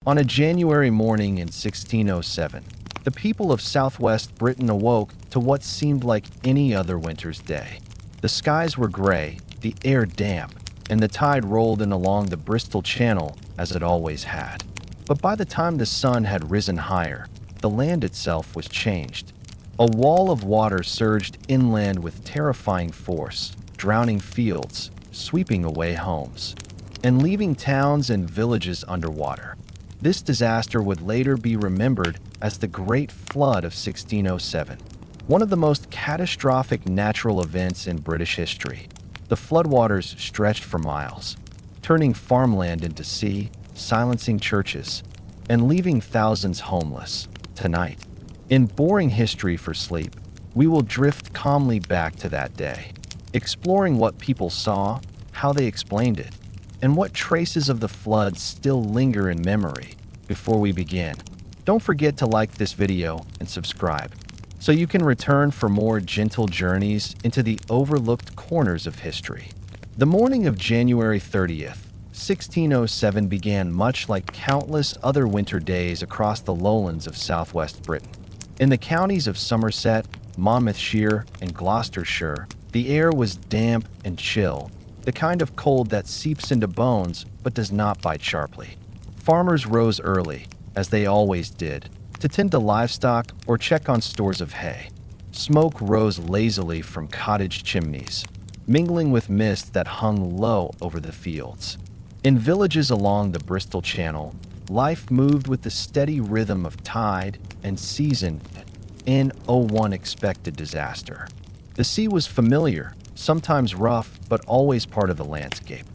On a January morning in 1607, the people of southwest Britain awoke to what seemed like any other winter's day. The skies were gray, the air damp, and the tide rolled in along the Bristol Channel as it always had. But by the time the sun had risen higher, the land itself was changed. A wall of water surged inland with terrifying force, drowning fields, sweeping away homes, and leaving towns and villages underwater. This disaster would later be remembered as the Great Flood of 1607, one of the most catastrophic natural events in British history. The floodwaters stretched for miles, turning farmland into sea, silencing churches, and leaving thousands homeless. Tonight, in Boring History for Sleep, we will drift calmly back to that day, exploring what people saw, how they explained it, and what traces of the flood still linger in memory. Before we begin, don't forget to like this video and subscribe, so you can return for more gentle journeys into the overlooked corners of history. The morning of January 30th, 1607 began much like countless other winter days across the lowlands of southwest Britain. In the counties of Somerset, Monmouthshire, and Gloucestershire, the air was damp and chill, the kind of cold that seeps into bones but does not bite sharply. Farmers rose early, as they always did, to tend to livestock or check on stores of hay. Smoke rose lazily from cottage chimneys, mingling with mist that hung low over the fields. In villages along the Bristol Channel, life moved with the steady rhythm of tide and season in one expected disaster. The sea was familiar, sometimes rough, but always part of the landscape.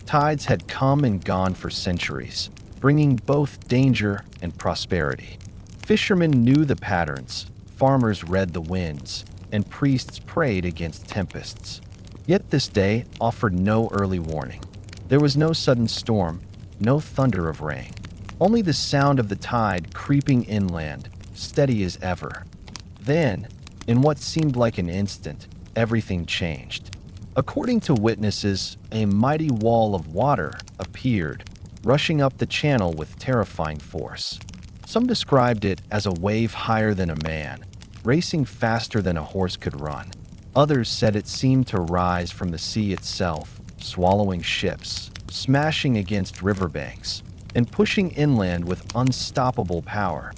Tides had come and gone for centuries, bringing both danger and prosperity. Fishermen knew the patterns, farmers read the winds, and priests prayed against tempests. Yet this day offered no early warning. There was no sudden storm, no thunder of rain, only the sound of the tide creeping inland, steady as ever. Then, in what seemed like an instant, everything changed. According to witnesses, a mighty wall of water appeared, rushing up the channel with terrifying force. Some described it as a wave higher than a man, racing faster than a horse could run. Others said it seemed to rise from the sea itself, swallowing ships, smashing against riverbanks, and pushing inland with unstoppable power.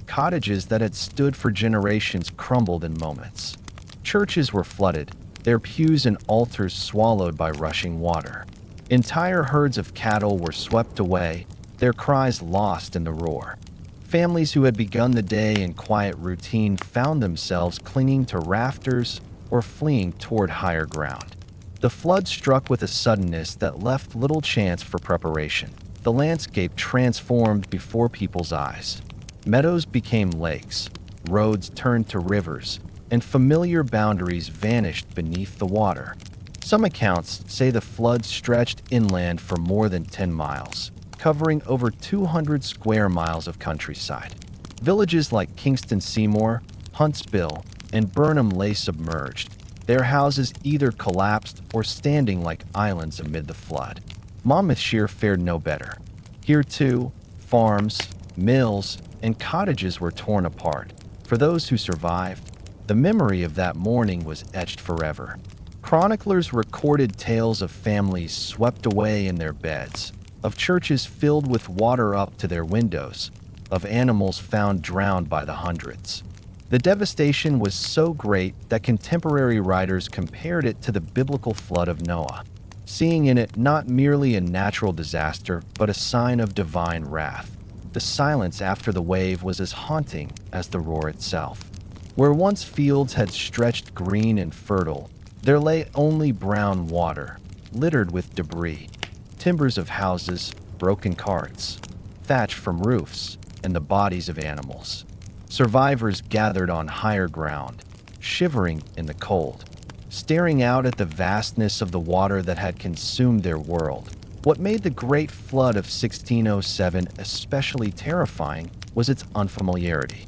Cottages that had stood for generations crumbled in moments. Churches were flooded, their pews and altars swallowed by rushing water. Entire herds of cattle were swept away, their cries lost in the roar. Families who had begun the day in quiet routine found themselves clinging to rafters or fleeing toward higher ground. The flood struck with a suddenness that left little chance for preparation. The landscape transformed before people's eyes. Meadows became lakes, roads turned to rivers, and familiar boundaries vanished beneath the water. Some accounts say the flood stretched inland for more than 10 miles, covering over 200 square miles of countryside. Villages like Kingston Seymour, Huntsville, and Burnham lay submerged, their houses either collapsed or standing like islands amid the flood. Monmouthshire fared no better. Here too, farms, mills, and cottages were torn apart. For those who survived, the memory of that morning was etched forever. Chroniclers recorded tales of families swept away in their beds, of churches filled with water up to their windows, of animals found drowned by the hundreds. The devastation was so great that contemporary writers compared it to the biblical flood of Noah, seeing in it not merely a natural disaster, but a sign of divine wrath. The silence after the wave was as haunting as the roar itself. Where once fields had stretched green and fertile, there lay only brown water, littered with debris, timbers of houses, broken carts, thatch from roofs, and the bodies of animals. Survivors gathered on higher ground, shivering in the cold, staring out at the vastness of the water that had consumed their world. What made the Great Flood of 1607 especially terrifying was its unfamiliarity.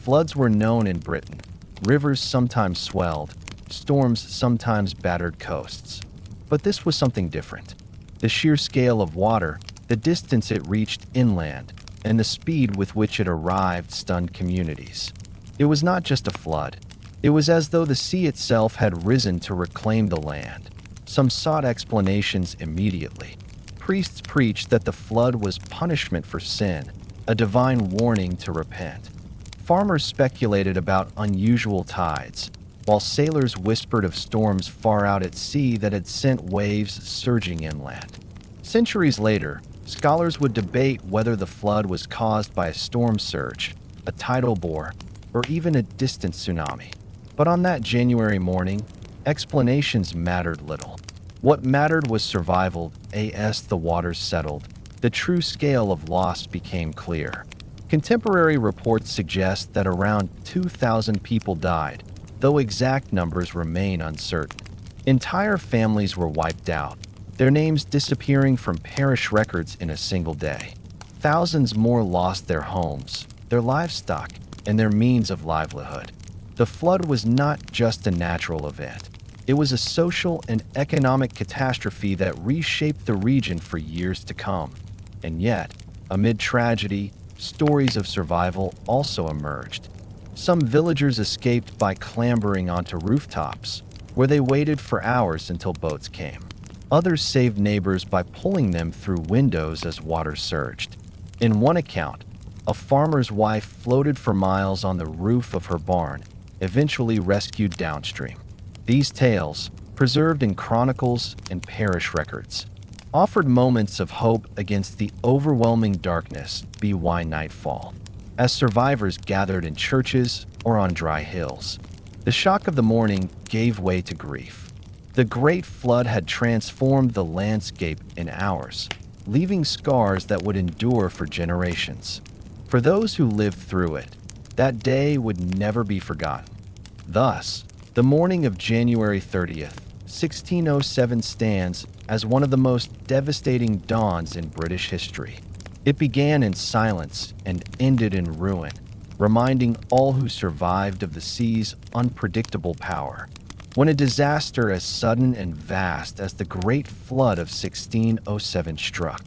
Floods were known in Britain. Rivers sometimes swelled, storms sometimes battered coasts. But this was something different. The sheer scale of water, the distance it reached inland, and the speed with which it arrived stunned communities. It was not just a flood. It was as though the sea itself had risen to reclaim the land. Some sought explanations immediately. Priests preached that the flood was punishment for sin, a divine warning to repent. Farmers speculated about unusual tides, while sailors whispered of storms far out at sea that had sent waves surging inland. Centuries later, scholars would debate whether the flood was caused by a storm surge, a tidal bore, or even a distant tsunami. But on that January morning, explanations mattered little. What mattered was survival. As the waters settled, the true scale of loss became clear. Contemporary reports suggest that around 2,000 people died, though exact numbers remain uncertain. Entire families were wiped out, their names disappearing from parish records in a single day. Thousands more lost their homes, their livestock, and their means of livelihood. The flood was not just a natural event. It was a social and economic catastrophe that reshaped the region for years to come. And yet, amid tragedy, stories of survival also emerged. Some villagers escaped by clambering onto rooftops, where they waited for hours until boats came. Others saved neighbors by pulling them through windows as water surged. In one account, a farmer's wife floated for miles on the roof of her barn, eventually rescued downstream. These tales, preserved in chronicles and parish records, offered moments of hope against the overwhelming darkness by nightfall, as survivors gathered in churches or on dry hills. The shock of the morning gave way to grief. The great flood had transformed the landscape in hours, leaving scars that would endure for generations. For those who lived through it, that day would never be forgotten. Thus, the morning of January 30th, 1607 stands as one of the most devastating dawns in British history. It began in silence and ended in ruin, reminding all who survived of the sea's unpredictable power. When a disaster as sudden and vast as the Great Flood of 1607 struck,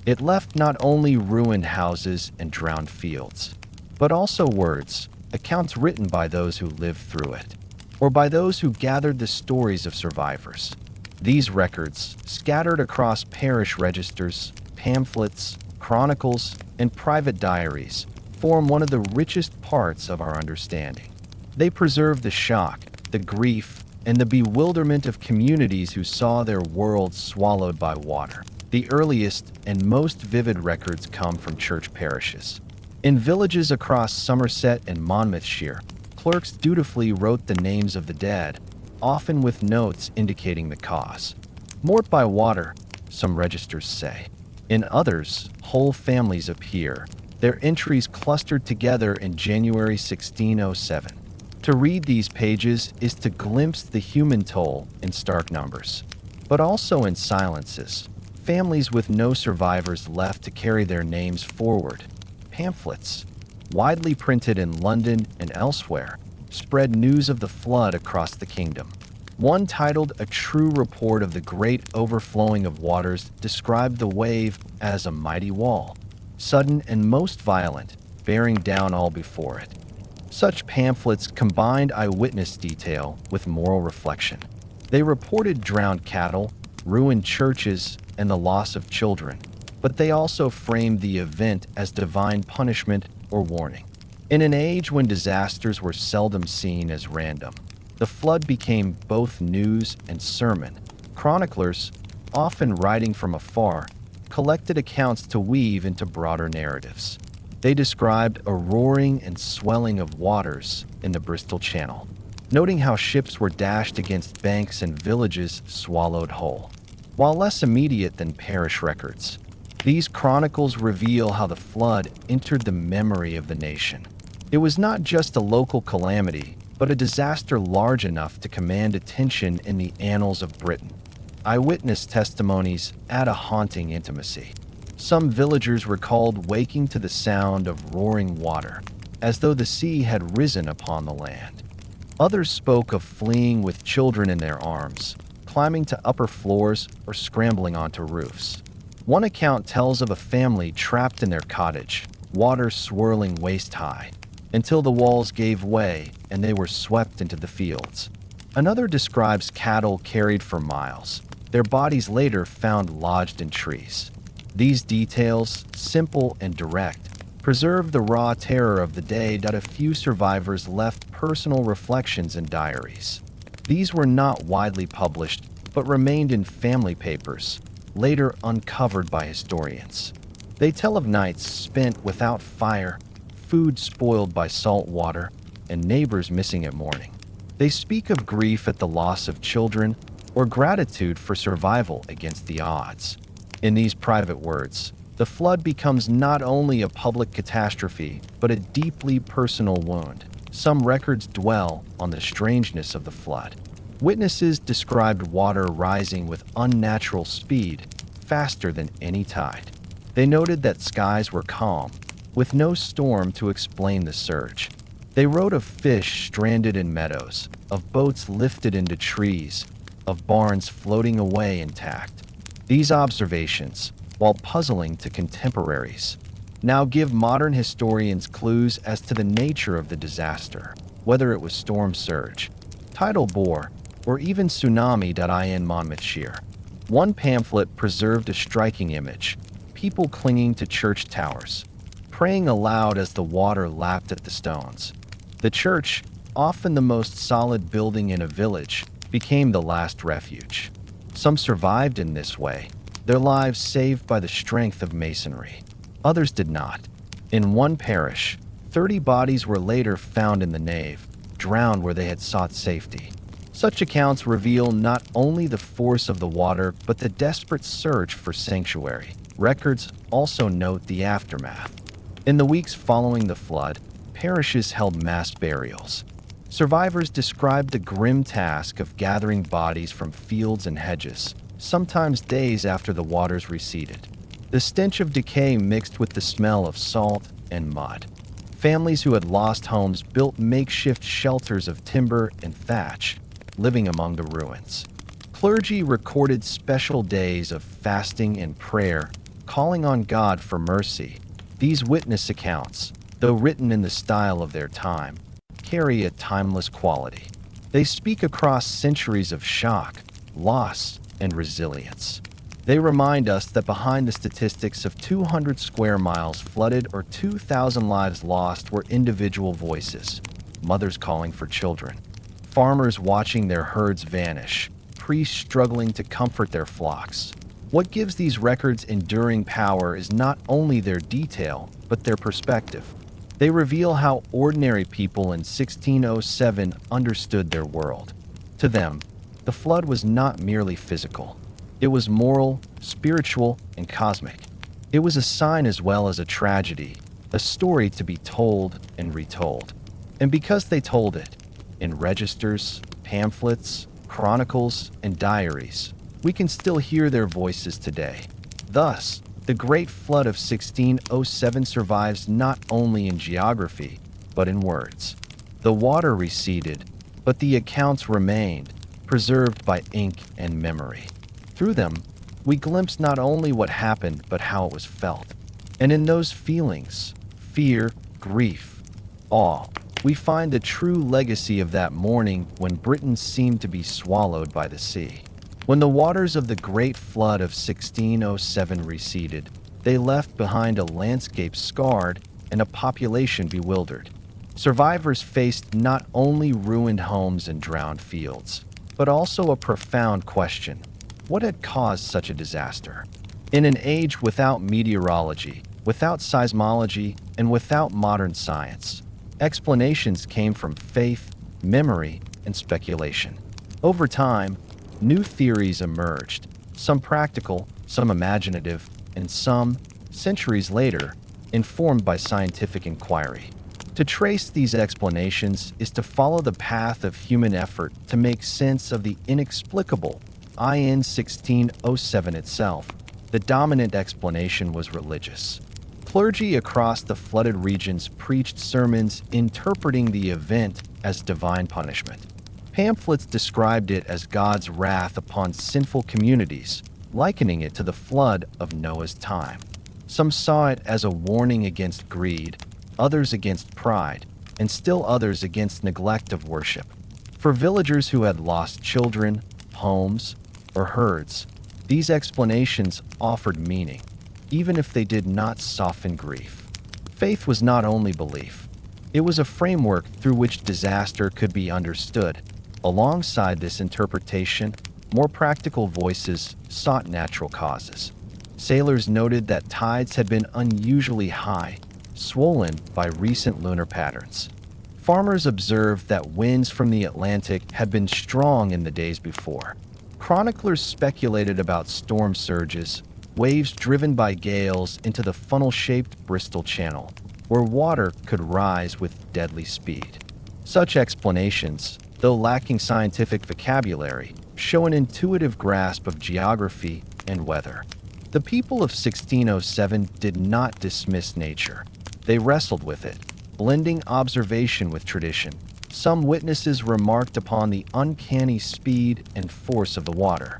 it left not only ruined houses and drowned fields, but also words, accounts written by those who lived through it, or by those who gathered the stories of survivors. These records, scattered across parish registers, pamphlets, chronicles, and private diaries, form one of the richest parts of our understanding. They preserve the shock, the grief, and the bewilderment of communities who saw their world swallowed by water. The earliest and most vivid records come from church parishes. In villages across Somerset and Monmouthshire, clerks dutifully wrote the names of the dead, often with notes indicating the cause. Mort by water, some registers say. In others, whole families appear, their entries clustered together in January 1607. To read these pages is to glimpse the human toll in stark numbers, but also in silences, families with no survivors left to carry their names forward. Pamphlets, widely printed in London and elsewhere, spread news of the flood across the kingdom. One titled A True Report of the Great Overflowing of Waters described the wave as a mighty wall, sudden and most violent, bearing down all before it. Such pamphlets combined eyewitness detail with moral reflection. They reported drowned cattle, ruined churches, and the loss of children, but they also framed the event as divine punishment or warning. In an age when disasters were seldom seen as random, the flood became both news and sermon. Chroniclers, often writing from afar, collected accounts to weave into broader narratives. They described a roaring and swelling of waters in the Bristol Channel, noting how ships were dashed against banks and villages swallowed whole. While less immediate than parish records, these chronicles reveal how the flood entered the memory of the nation. It was not just a local calamity, but a disaster large enough to command attention in the annals of Britain. Eyewitness testimonies add a haunting intimacy. Some villagers recalled waking to the sound of roaring water, as though the sea had risen upon the land. Others spoke of fleeing with children in their arms, climbing to upper floors or scrambling onto roofs. One account tells of a family trapped in their cottage, water swirling waist-high, until the walls gave way and they were swept into the fields. Another describes cattle carried for miles, their bodies later found lodged in trees. These details, simple and direct, preserve the raw terror of the day. A few survivors left personal reflections and diaries. These were not widely published, but remained in family papers, later uncovered by historians. They tell of nights spent without fire, food spoiled by salt water, and neighbors missing at morning. They speak of grief at the loss of children or gratitude for survival against the odds. In these private words, the flood becomes not only a public catastrophe, but a deeply personal wound. Some records dwell on the strangeness of the flood. Witnesses described water rising with unnatural speed, faster than any tide. They noted that skies were calm, with no storm to explain the surge. They wrote of fish stranded in meadows, of boats lifted into trees, of barns floating away intact. These observations, while puzzling to contemporaries, now give modern historians clues as to the nature of the disaster, whether it was storm surge, tidal bore, or even tsunami. In Monmouthshire, one pamphlet preserved a striking image: people clinging to church towers, praying aloud as the water lapped at the stones. The church, often the most solid building in a village, became the last refuge. Some survived in this way, their lives saved by the strength of masonry. Others did not. In one parish, 30 bodies were later found in the nave, drowned where they had sought safety. Such accounts reveal not only the force of the water, but the desperate search for sanctuary. Records also note the aftermath. In the weeks following the flood, parishes held mass burials. Survivors described the grim task of gathering bodies from fields and hedges, sometimes days after the waters receded. The stench of decay mixed with the smell of salt and mud. Families who had lost homes built makeshift shelters of timber and thatch, living among the ruins. Clergy recorded special days of fasting and prayer, calling on God for mercy. These witness accounts, though written in the style of their time, carry a timeless quality. They speak across centuries of shock, loss, and resilience. They remind us that behind the statistics of 200 square miles flooded or 2,000 lives lost were individual voices, mothers calling for children, farmers watching their herds vanish, priests struggling to comfort their flocks. What gives these records enduring power is not only their detail, but their perspective. They reveal how ordinary people in 1607 understood their world. To them, the flood was not merely physical. It was moral, spiritual, and cosmic. It was a sign as well as a tragedy, a story to be told and retold. And because they told it, in registers, pamphlets, chronicles, and diaries, we can still hear their voices today. Thus, the Great Flood of 1607 survives not only in geography, but in words. The water receded, but the accounts remained, preserved by ink and memory. Through them, we glimpse not only what happened, but how it was felt. And in those feelings, fear, grief, awe, we find the true legacy of that morning when Britain seemed to be swallowed by the sea. When the waters of the Great Flood of 1607 receded, they left behind a landscape scarred and a population bewildered. Survivors faced not only ruined homes and drowned fields, but also a profound question: what had caused such a disaster? In an age without meteorology, without seismology, and without modern science, explanations came from faith, memory, and speculation. Over time, new theories emerged, some practical, some imaginative, and some, centuries later, informed by scientific inquiry. To trace these explanations is to follow the path of human effort to make sense of the inexplicable. In 1607 itself, the dominant explanation was religious. Clergy across the flooded regions preached sermons interpreting the event as divine punishment. Pamphlets described it as God's wrath upon sinful communities, likening it to the flood of Noah's time. Some saw it as a warning against greed, others against pride, and still others against neglect of worship. For villagers who had lost children, homes, or herds, these explanations offered meaning, even if they did not soften grief. Faith was not only belief, it was a framework through which disaster could be understood. Alongside this interpretation, more practical voices sought natural causes. Sailors noted that tides had been unusually high, swollen by recent lunar patterns. Farmers observed that winds from the Atlantic had been strong in the days before. Chroniclers speculated about storm surges, waves driven by gales into the funnel-shaped Bristol Channel, where water could rise with deadly speed. Such explanations, though lacking scientific vocabulary, show an intuitive grasp of geography and weather. The people of 1607 did not dismiss nature. They wrestled with it, blending observation with tradition. Some witnesses remarked upon the uncanny speed and force of the water.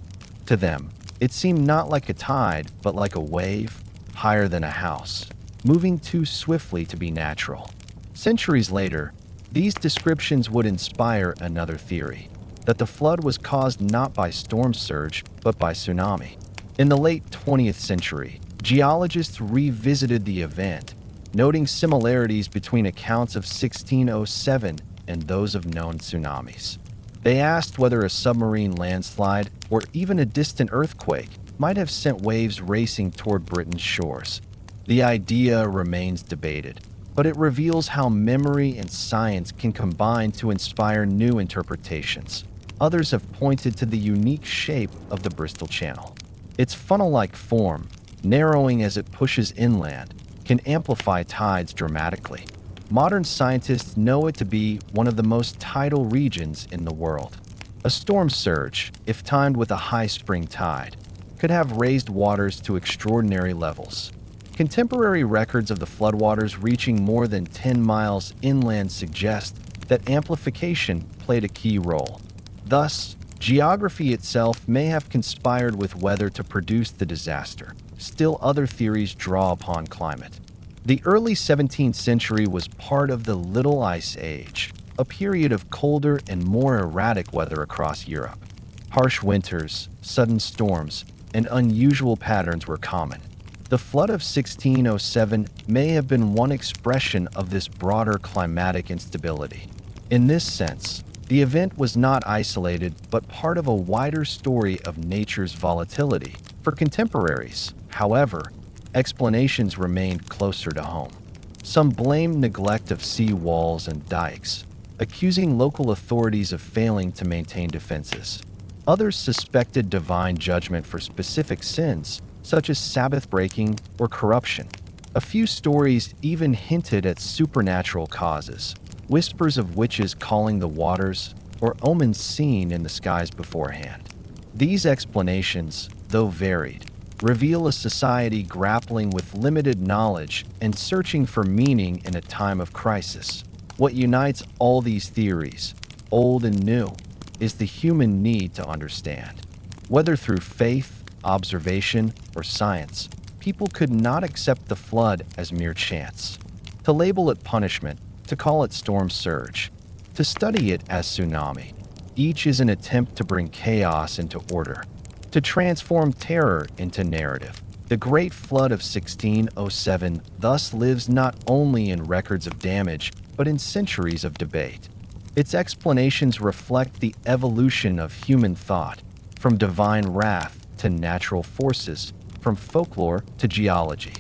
To them, it seemed not like a tide, but like a wave, higher than a house, moving too swiftly to be natural. Centuries later, these descriptions would inspire another theory, that the flood was caused not by storm surge, but by tsunami. In the late 20th century, geologists revisited the event, noting similarities between accounts of 1607 and those of known tsunamis. They asked whether a submarine landslide or even a distant earthquake might have sent waves racing toward Britain's shores. The idea remains debated, but it reveals how memory and science can combine to inspire new interpretations. Others have pointed to the unique shape of the Bristol Channel. Its funnel-like form, narrowing as it pushes inland, can amplify tides dramatically. Modern scientists know it to be one of the most tidal regions in the world. A storm surge, if timed with a high spring tide, could have raised waters to extraordinary levels. Contemporary records of the floodwaters reaching more than 10 miles inland suggest that amplification played a key role. Thus, geography itself may have conspired with weather to produce the disaster. Still, other theories draw upon climate. The early 17th century was part of the Little Ice Age, a period of colder and more erratic weather across Europe. Harsh winters, sudden storms, and unusual patterns were common. The flood of 1607 may have been one expression of this broader climatic instability. In this sense, the event was not isolated but part of a wider story of nature's volatility. For contemporaries, however, explanations remained closer to home. Some blamed neglect of sea walls and dikes, accusing local authorities of failing to maintain defenses. Others suspected divine judgment for specific sins, such as Sabbath breaking or corruption. A few stories even hinted at supernatural causes, whispers of witches calling the waters, or omens seen in the skies beforehand. These explanations, though varied, reveal a society grappling with limited knowledge and searching for meaning in a time of crisis. What unites all these theories, old and new, is the human need to understand. Whether through faith, observation, or science, people could not accept the flood as mere chance. To label it punishment, to call it storm surge, to study it as tsunami, each is an attempt to bring chaos into order, to transform terror into narrative. The Great Flood of 1607 thus lives not only in records of damage, but in centuries of debate. Its explanations reflect the evolution of human thought, from divine wrath to natural forces, from folklore to geology.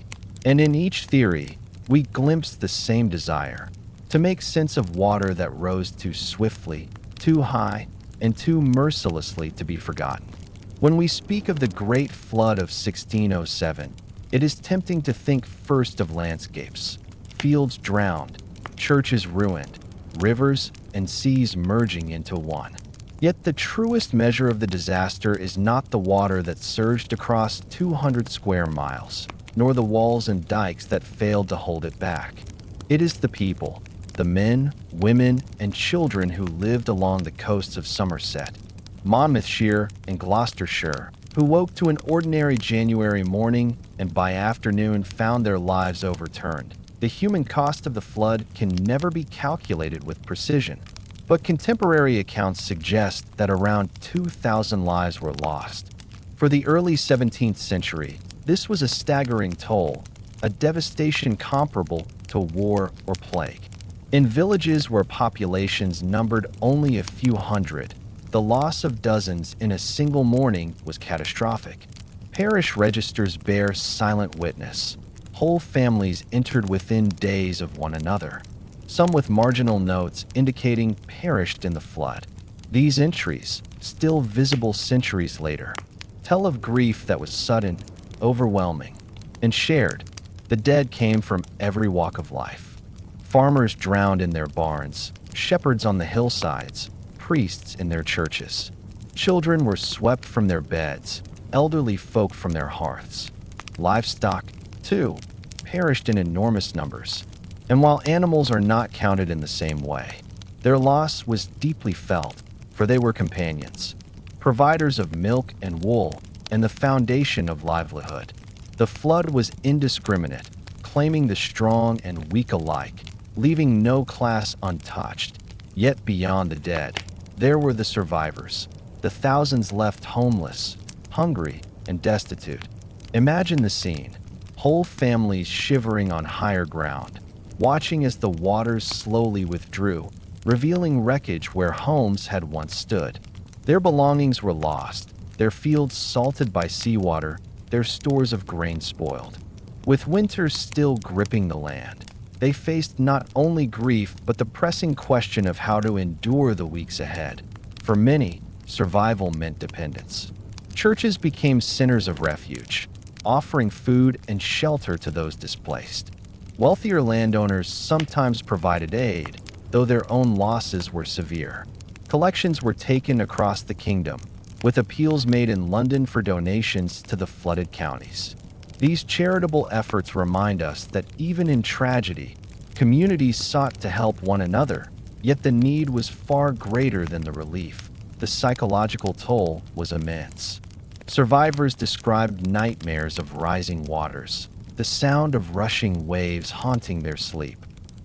And in each theory, we glimpse the same desire, to make sense of water that rose too swiftly, too high, and too mercilessly to be forgotten. When we speak of the Great Flood of 1607, it is tempting to think first of landscapes, fields drowned, churches ruined, rivers and seas merging into one. Yet the truest measure of the disaster is not the water that surged across 200 square miles, nor the walls and dikes that failed to hold it back. It is the people, the men, women, and children who lived along the coasts of Somerset, Monmouthshire, and Gloucestershire, who woke to an ordinary January morning and by afternoon found their lives overturned. The human cost of the flood can never be calculated with precision, but contemporary accounts suggest that around 2,000 lives were lost. For the early 17th century, this was a staggering toll, a devastation comparable to war or plague. In villages where populations numbered only a few hundred, the loss of dozens in a single morning was catastrophic. Parish registers bear silent witness. Whole families entered within days of one another, some with marginal notes indicating perished in the flood. These entries, still visible centuries later, tell of grief that was sudden, overwhelming, and shared. The dead came from every walk of life. Farmers drowned in their barns, shepherds on the hillsides, priests in their churches. Children were swept from their beds, elderly folk from their hearths. Livestock, too, perished in enormous numbers. And while animals are not counted in the same way, their loss was deeply felt, for they were companions, providers of milk and wool, and the foundation of livelihood. The flood was indiscriminate, claiming the strong and weak alike, leaving no class untouched. Yet beyond the dead, there were the survivors, the thousands left homeless, hungry, and destitute. Imagine the scene: whole families shivering on higher ground, watching as the waters slowly withdrew, revealing wreckage where homes had once stood. Their belongings were lost, their fields salted by seawater, their stores of grain spoiled. With winter still gripping the land, they faced not only grief but the pressing question of how to endure the weeks ahead. For many, survival meant dependence. Churches became centers of refuge, offering food and shelter to those displaced. Wealthier landowners sometimes provided aid, though their own losses were severe. Collections were taken across the kingdom, with appeals made in London for donations to the flooded counties. These charitable efforts remind us that even in tragedy, communities sought to help one another, yet the need was far greater than the relief. The psychological toll was immense. Survivors described nightmares of rising waters, the sound of rushing waves haunting their sleep.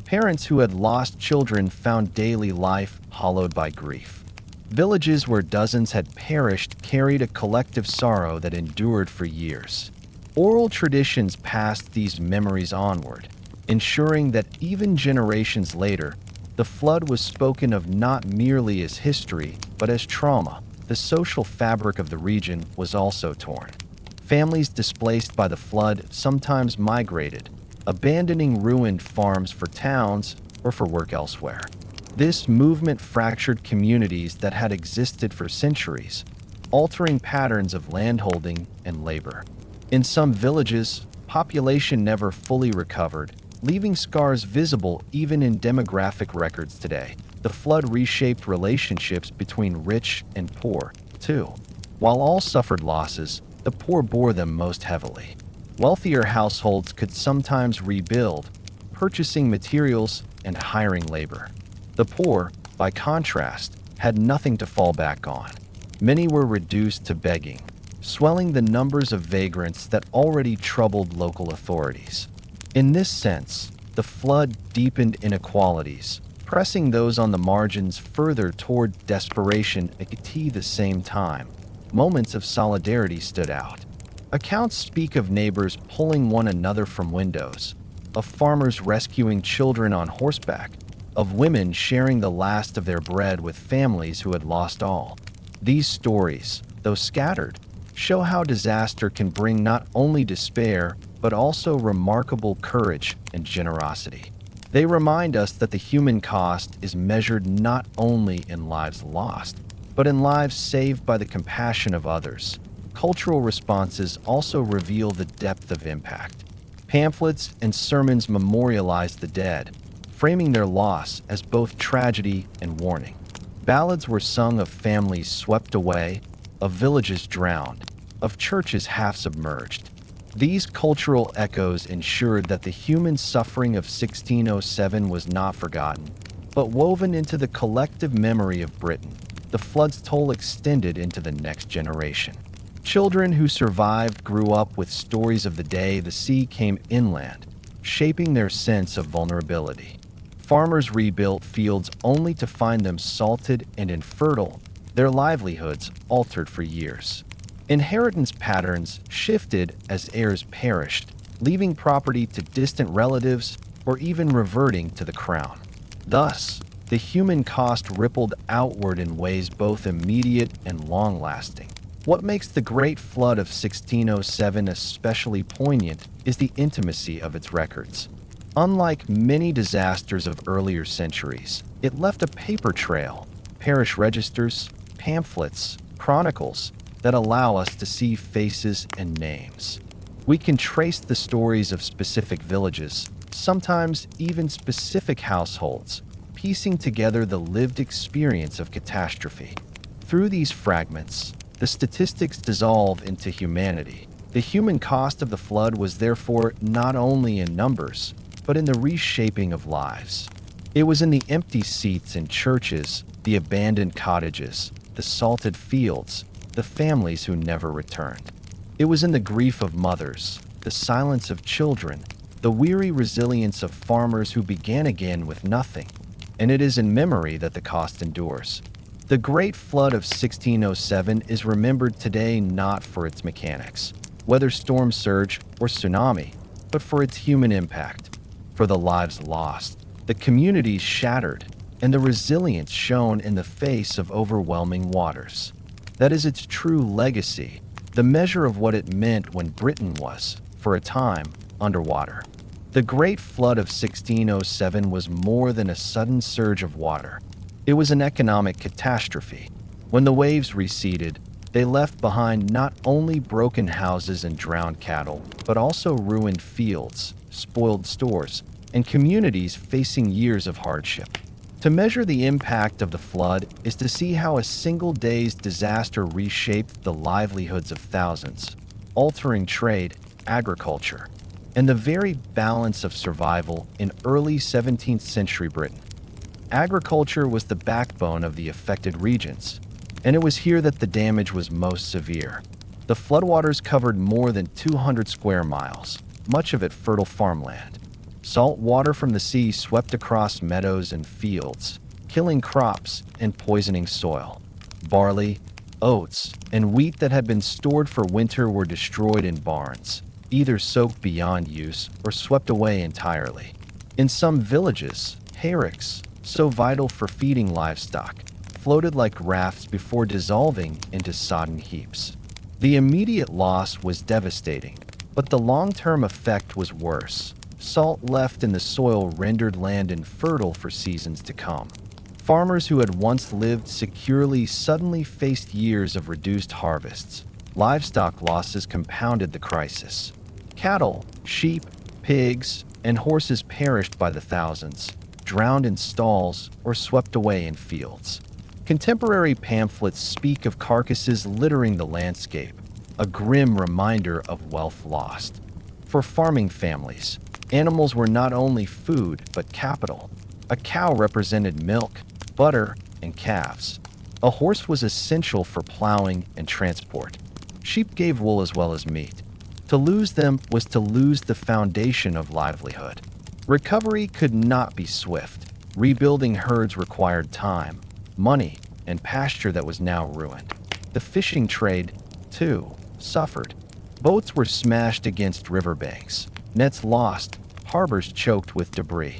Parents who had lost children found daily life hollowed by grief. Villages where dozens had perished carried a collective sorrow that endured for years. Oral traditions passed these memories onward, ensuring that even generations later, the flood was spoken of not merely as history, but as trauma. The social fabric of the region was also torn. Families displaced by the flood sometimes migrated, abandoning ruined farms for towns or for work elsewhere. This movement fractured communities that had existed for centuries, altering patterns of landholding and labor. In some villages, population never fully recovered, leaving scars visible even in demographic records today. The flood reshaped relationships between rich and poor, too. While all suffered losses, the poor bore them most heavily. Wealthier households could sometimes rebuild, purchasing materials and hiring labor. The poor, by contrast, had nothing to fall back on. Many were reduced to begging, swelling the numbers of vagrants that already troubled local authorities. In this sense, the flood deepened inequalities, pressing those on the margins further toward desperation at the same time. Moments of solidarity stood out. Accounts speak of neighbors pulling one another from windows, of farmers rescuing children on horseback, of women sharing the last of their bread with families who had lost all. These stories, though scattered, show how disaster can bring not only despair, but also remarkable courage and generosity. They remind us that the human cost is measured not only in lives lost, but in lives saved by the compassion of others. Cultural responses also reveal the depth of impact. Pamphlets and sermons memorialize the dead, framing their loss as both tragedy and warning. Ballads were sung of families swept away, of villages drowned, of churches half submerged. These cultural echoes ensured that the human suffering of 1607 was not forgotten, but woven into the collective memory of Britain. The flood's toll extended into the next generation. Children who survived grew up with stories of the day the sea came inland, shaping their sense of vulnerability. Farmers rebuilt fields only to find them salted and infertile, their livelihoods altered for years. Inheritance patterns shifted as heirs perished, leaving property to distant relatives or even reverting to the crown. Thus, the human cost rippled outward in ways both immediate and long-lasting. What makes the Great Flood of 1607 especially poignant is the intimacy of its records. Unlike many disasters of earlier centuries, it left a paper trail, parish registers, pamphlets, chronicles that allow us to see faces and names. We can trace the stories of specific villages, sometimes even specific households, piecing together the lived experience of catastrophe. Through these fragments, the statistics dissolve into humanity. The human cost of the flood was therefore not only in numbers, but in the reshaping of lives. It was in the empty seats in churches, the abandoned cottages, the salted fields, the families who never returned. It was in the grief of mothers, the silence of children, the weary resilience of farmers who began again with nothing. And it is in memory that the cost endures. The Great Flood of 1607 is remembered today not for its mechanics, whether storm surge or tsunami, but for its human impact, for the lives lost, the communities shattered, and the resilience shown in the face of overwhelming waters. That is its true legacy, the measure of what it meant when Britain was, for a time, underwater. The Great Flood of 1607 was more than a sudden surge of water. It was an economic catastrophe. When the waves receded, they left behind not only broken houses and drowned cattle, but also ruined fields, spoiled stores, and communities facing years of hardship. To measure the impact of the flood is to see how a single day's disaster reshaped the livelihoods of thousands, altering trade, agriculture, and the very balance of survival in early 17th century Britain. Agriculture was the backbone of the affected regions, and it was here that the damage was most severe. The floodwaters covered more than 200 square miles, much of it fertile farmland. Salt water from the sea swept across meadows and fields, killing crops and poisoning soil. Barley, oats, and wheat that had been stored for winter were destroyed in barns, either soaked beyond use or swept away entirely. In some villages, hayricks, so vital for feeding livestock, floated like rafts before dissolving into sodden heaps. The immediate loss was devastating, but the long-term effect was worse. Salt left in the soil rendered land infertile for seasons to come. Farmers who had once lived securely suddenly faced years of reduced harvests. Livestock losses compounded the crisis. Cattle, sheep, pigs, and horses perished by the thousands, drowned in stalls or swept away in fields. Contemporary pamphlets speak of carcasses littering the landscape, a grim reminder of wealth lost. For farming families, animals were not only food but capital. A cow represented milk, butter, and calves. A horse was essential for plowing and transport. Sheep gave wool as well as meat. To lose them was to lose the foundation of livelihood. Recovery could not be swift. Rebuilding herds required time, money, and pasture that was now ruined. The fishing trade, too, suffered. Boats were smashed against riverbanks, nets lost, harbors choked with debris.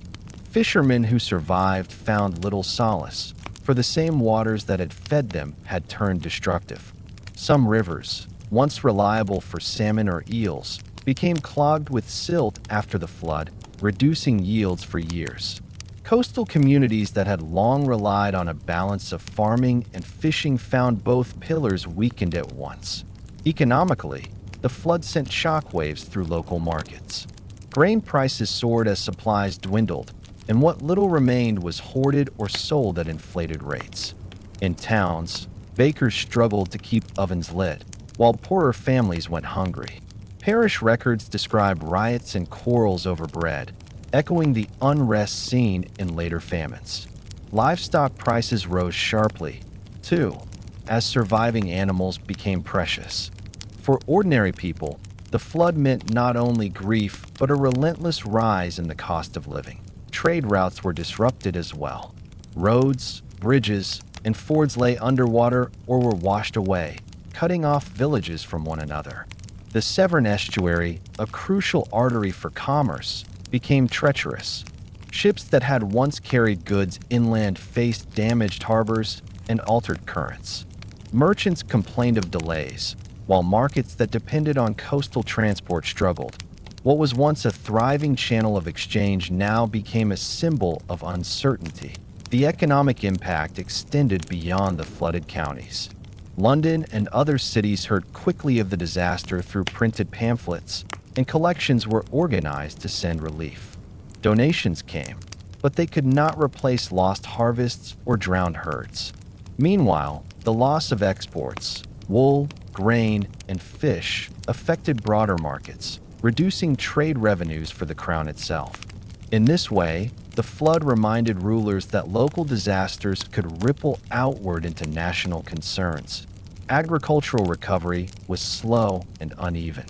Fishermen who survived found little solace, for the same waters that had fed them had turned destructive. Some rivers, once reliable for salmon or eels, became clogged with silt after the flood, reducing yields for years. Coastal communities that had long relied on a balance of farming and fishing found both pillars weakened at once. Economically, the flood sent shockwaves through local markets. Grain prices soared as supplies dwindled, and what little remained was hoarded or sold at inflated rates. In towns, bakers struggled to keep ovens lit, while poorer families went hungry. Parish records describe riots and quarrels over bread, echoing the unrest seen in later famines. Livestock prices rose sharply, too, as surviving animals became precious. For ordinary people, the flood meant not only grief, but a relentless rise in the cost of living. Trade routes were disrupted as well. Roads, bridges, and fords lay underwater or were washed away, cutting off villages from one another. The Severn estuary, a crucial artery for commerce, became treacherous. Ships that had once carried goods inland faced damaged harbors and altered currents. Merchants complained of delays, while markets that depended on coastal transport struggled. What was once a thriving channel of exchange now became a symbol of uncertainty. The economic impact extended beyond the flooded counties. London and other cities heard quickly of the disaster through printed pamphlets, and collections were organized to send relief. Donations came, but they could not replace lost harvests or drowned herds. Meanwhile, the loss of exports, wool, grain, and fish affected broader markets, reducing trade revenues for the crown itself. In this way, the flood reminded rulers that local disasters could ripple outward into national concerns. Agricultural recovery was slow and uneven.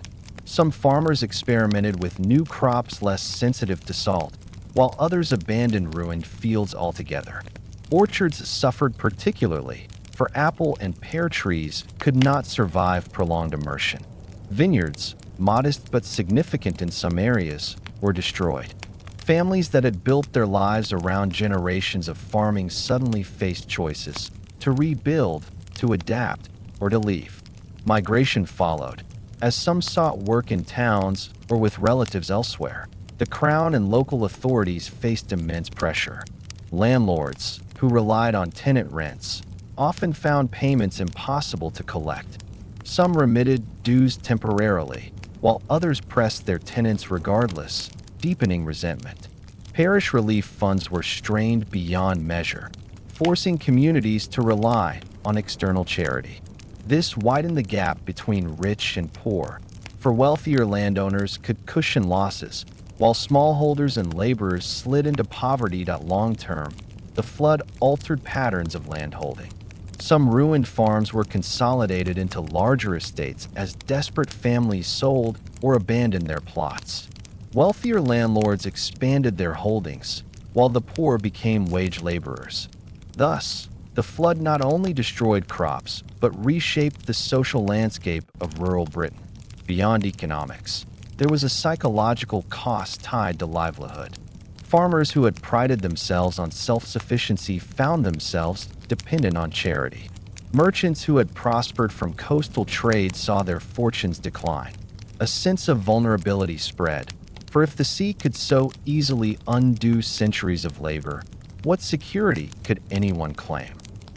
Some farmers experimented with new crops less sensitive to salt, while others abandoned ruined fields altogether. Orchards suffered particularly, for apple and pear trees could not survive prolonged immersion. Vineyards, modest but significant in some areas, were destroyed. Families that had built their lives around generations of farming suddenly faced choices: to rebuild, to adapt, or to leave. Migration followed, as some sought work in towns or with relatives elsewhere. The Crown and local authorities faced immense pressure. Landlords, who relied on tenant rents, often found payments impossible to collect. Some remitted dues temporarily, while others pressed their tenants regardless, deepening resentment. Parish relief funds were strained beyond measure, forcing communities to rely on external charity. This widened the gap between rich and poor, for wealthier landowners could cushion losses, while smallholders and laborers slid into poverty. Long term, the flood altered patterns of landholding. Some ruined farms were consolidated into larger estates as desperate families sold or abandoned their plots. Wealthier landlords expanded their holdings, while the poor became wage laborers. Thus, the flood not only destroyed crops, but reshaped the social landscape of rural Britain. Beyond economics, there was a psychological cost tied to livelihood. Farmers who had prided themselves on self-sufficiency found themselves dependent on charity. Merchants who had prospered from coastal trade saw their fortunes decline. A sense of vulnerability spread, for if the sea could so easily undo centuries of labor, what security could anyone claim?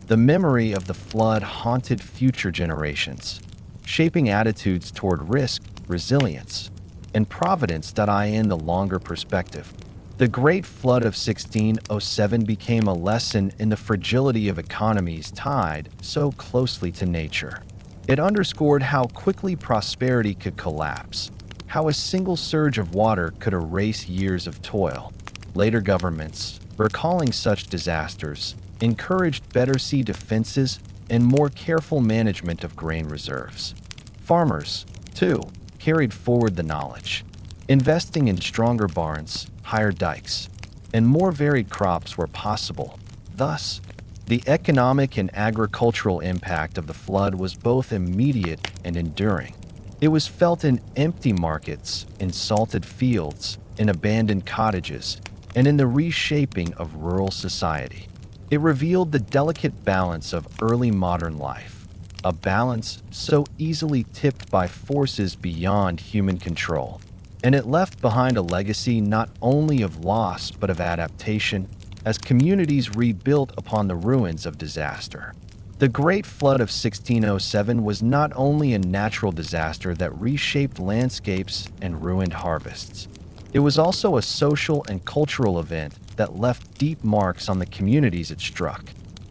The memory of the flood haunted future generations, shaping attitudes toward risk, resilience, and providence. In the longer perspective, the Great Flood of 1607 became a lesson in the fragility of economies tied so closely to nature. It underscored how quickly prosperity could collapse, how a single surge of water could erase years of toil. Later governments, recalling such disasters, encouraged better sea defenses and more careful management of grain reserves. Farmers, too, carried forward the knowledge, investing in stronger barns, higher dikes, and more varied crops where possible. Thus, the economic and agricultural impact of the flood was both immediate and enduring. It was felt in empty markets, in salted fields, in abandoned cottages, and in the reshaping of rural society. It revealed the delicate balance of early modern life, a balance so easily tipped by forces beyond human control. And it left behind a legacy not only of loss but of adaptation, as communities rebuilt upon the ruins of disaster. The Great Flood of 1607 was not only a natural disaster that reshaped landscapes and ruined harvests. It was also a social and cultural event that left deep marks on the communities it struck.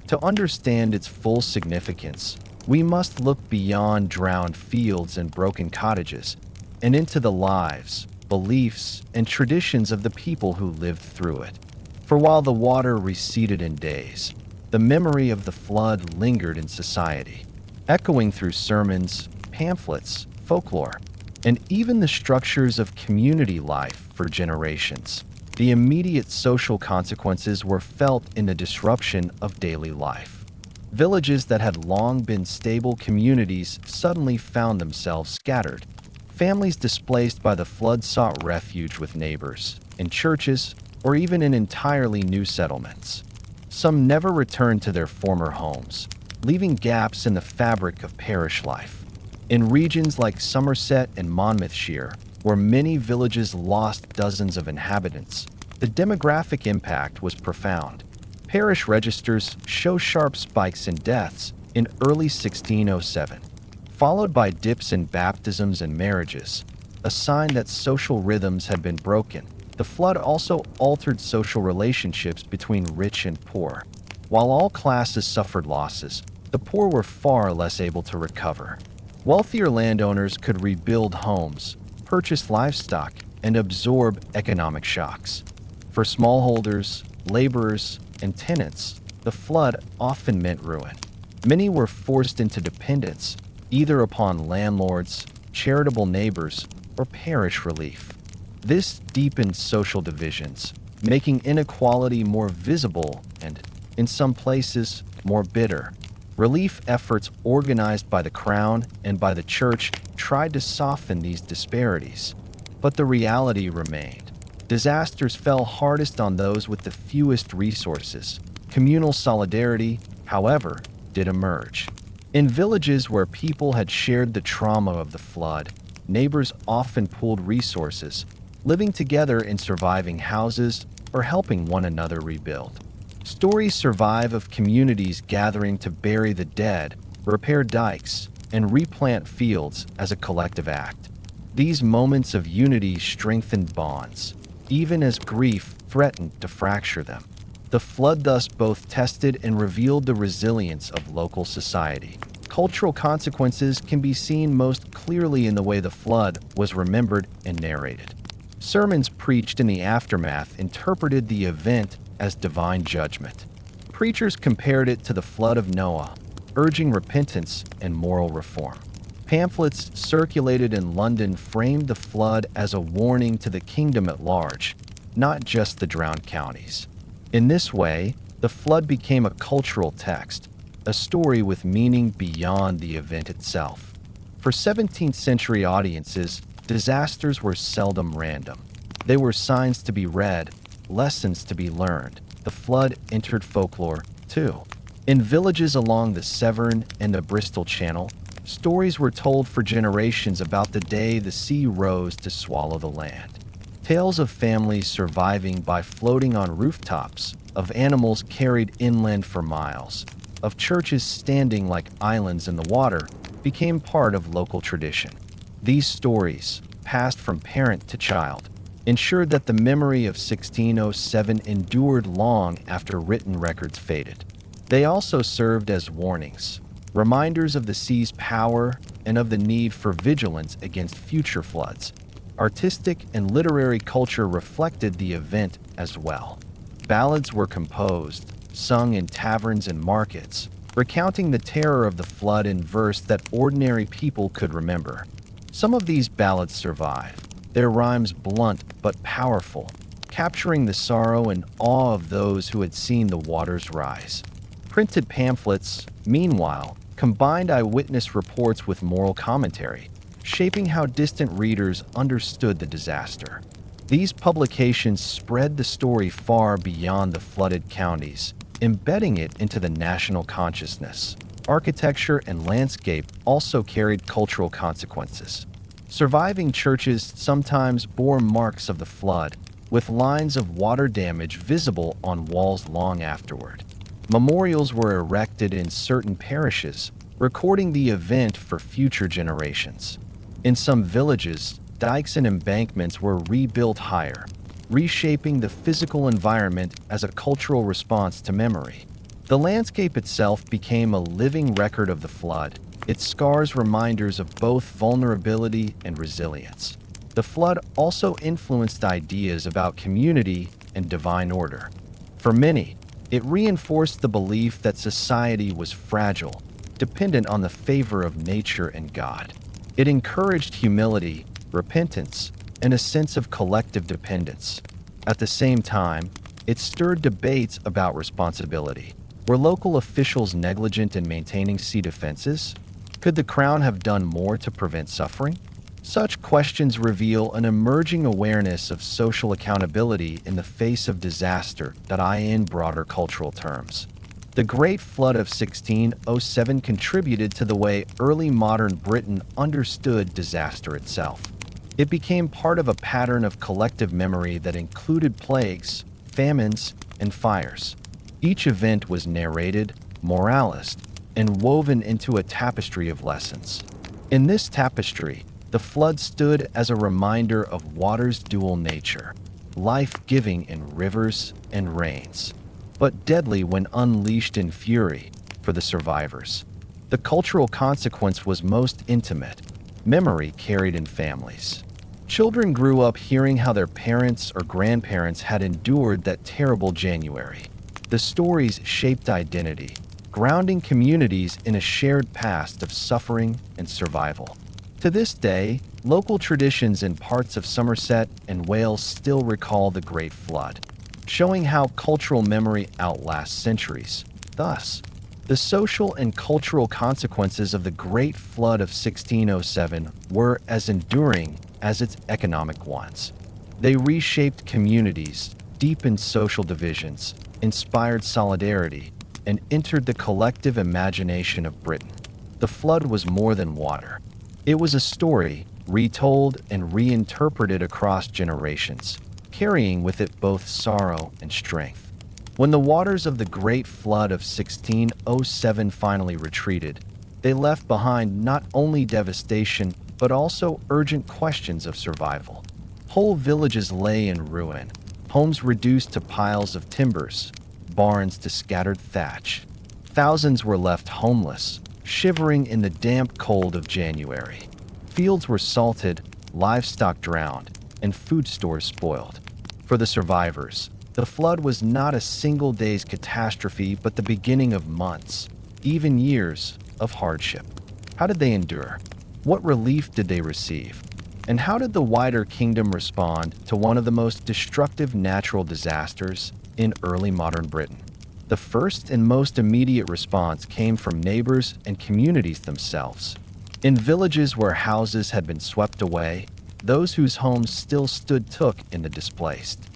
To understand its full significance, we must look beyond drowned fields and broken cottages and into the lives, beliefs, and traditions of the people who lived through it. For while the water receded in days, the memory of the flood lingered in society, echoing through sermons, pamphlets, folklore, and even the structures of community life for generations. The immediate social consequences were felt in the disruption of daily life. Villages that had long been stable communities suddenly found themselves scattered. Families displaced by the flood sought refuge with neighbors, in churches, or even in entirely new settlements. Some never returned to their former homes, leaving gaps in the fabric of parish life. In regions like Somerset and Monmouthshire, where many villages lost dozens of inhabitants, the demographic impact was profound. Parish registers show sharp spikes in deaths in early 1607, followed by dips in baptisms and marriages, a sign that social rhythms had been broken. The flood also altered social relationships between rich and poor. While all classes suffered losses, the poor were far less able to recover. Wealthier landowners could rebuild homes, purchase livestock, and absorb economic shocks. For smallholders, laborers, and tenants, the flood often meant ruin. Many were forced into dependence, either upon landlords, charitable neighbors, or parish relief. This deepened social divisions, making inequality more visible and, in some places, more bitter. Relief efforts organized by the Crown and by the Church tried to soften these disparities, but the reality remained. Disasters fell hardest on those with the fewest resources. Communal solidarity, however, did emerge. In villages where people had shared the trauma of the flood, neighbors often pooled resources, living together in surviving houses or helping one another rebuild. Stories survive of communities gathering to bury the dead, repair dikes, and replant fields as a collective act. These moments of unity strengthened bonds, even as grief threatened to fracture them. The flood thus both tested and revealed the resilience of local society. Cultural consequences can be seen most clearly in the way the flood was remembered and narrated. Sermons preached in the aftermath interpreted the event as divine judgment. Preachers compared it to the flood of Noah, urging repentance and moral reform. Pamphlets circulated in London framed the flood as a warning to the kingdom at large, not just the drowned counties. In this way, the flood became a cultural text, a story with meaning beyond the event itself. For 17th century audiences, disasters were seldom random. They were signs to be read, lessons to be learned. The flood entered folklore, too. In villages along the Severn and the Bristol Channel, stories were told for generations about the day the sea rose to swallow the land. Tales of families surviving by floating on rooftops, of animals carried inland for miles, of churches standing like islands in the water, became part of local tradition. These stories, passed from parent to child, ensured that the memory of 1607 endured long after written records faded. They also served as warnings, reminders of the sea's power and of the need for vigilance against future floods. Artistic and literary culture reflected the event as well. Ballads were composed, sung in taverns and markets, recounting the terror of the flood in verse that ordinary people could remember. Some of these ballads survive, their rhymes blunt but powerful, capturing the sorrow and awe of those who had seen the waters rise. Printed pamphlets, meanwhile, combined eyewitness reports with moral commentary, shaping how distant readers understood the disaster. These publications spread the story far beyond the flooded counties, embedding it into the national consciousness. Architecture and landscape also carried cultural consequences. Surviving churches sometimes bore marks of the flood, with lines of water damage visible on walls long afterward. Memorials were erected in certain parishes, recording the event for future generations. In some villages, dikes and embankments were rebuilt higher, reshaping the physical environment as a cultural response to memory. The landscape itself became a living record of the flood, its scars reminders of both vulnerability and resilience. The flood also influenced ideas about community and divine order. For many, it reinforced the belief that society was fragile, dependent on the favor of nature and God. It encouraged humility, repentance, and a sense of collective dependence. At the same time, it stirred debates about responsibility. Were local officials negligent in maintaining sea defenses? Could the crown have done more to prevent suffering? Such questions reveal an emerging awareness of social accountability in the face of disaster in broader cultural terms. The Great Flood of 1607 contributed to the way early modern Britain understood disaster itself. It became part of a pattern of collective memory that included plagues, famines, and fires. Each event was narrated, moralized, and woven into a tapestry of lessons. In this tapestry, the flood stood as a reminder of water's dual nature, life-giving in rivers and rains, but deadly when unleashed in fury for the survivors. The cultural consequence was most intimate, memory carried in families. Children grew up hearing how their parents or grandparents had endured that terrible January. The stories shaped identity, grounding communities in a shared past of suffering and survival. To this day, local traditions in parts of Somerset and Wales still recall the Great Flood, showing how cultural memory outlasts centuries. Thus, the social and cultural consequences of the Great Flood of 1607 were as enduring as its economic ones. They reshaped communities, deepened social divisions, inspired solidarity, and entered the collective imagination of Britain. The flood was more than water. It was a story, retold and reinterpreted across generations, carrying with it both sorrow and strength. When the waters of the Great Flood of 1607 finally retreated, they left behind not only devastation, but also urgent questions of survival. Whole villages lay in ruin, homes reduced to piles of timbers, barns to scattered thatch. Thousands were left homeless, shivering in the damp cold of January. Fields were salted, livestock drowned, and food stores spoiled. For the survivors, the flood was not a single day's catastrophe, but the beginning of months, even years, of hardship. How did they endure? What relief did they receive? And how did the wider kingdom respond to one of the most destructive natural disasters in early modern Britain? The first and most immediate response came from neighbors and communities themselves. In villages where houses had been swept away, those whose homes still stood took in the displaced.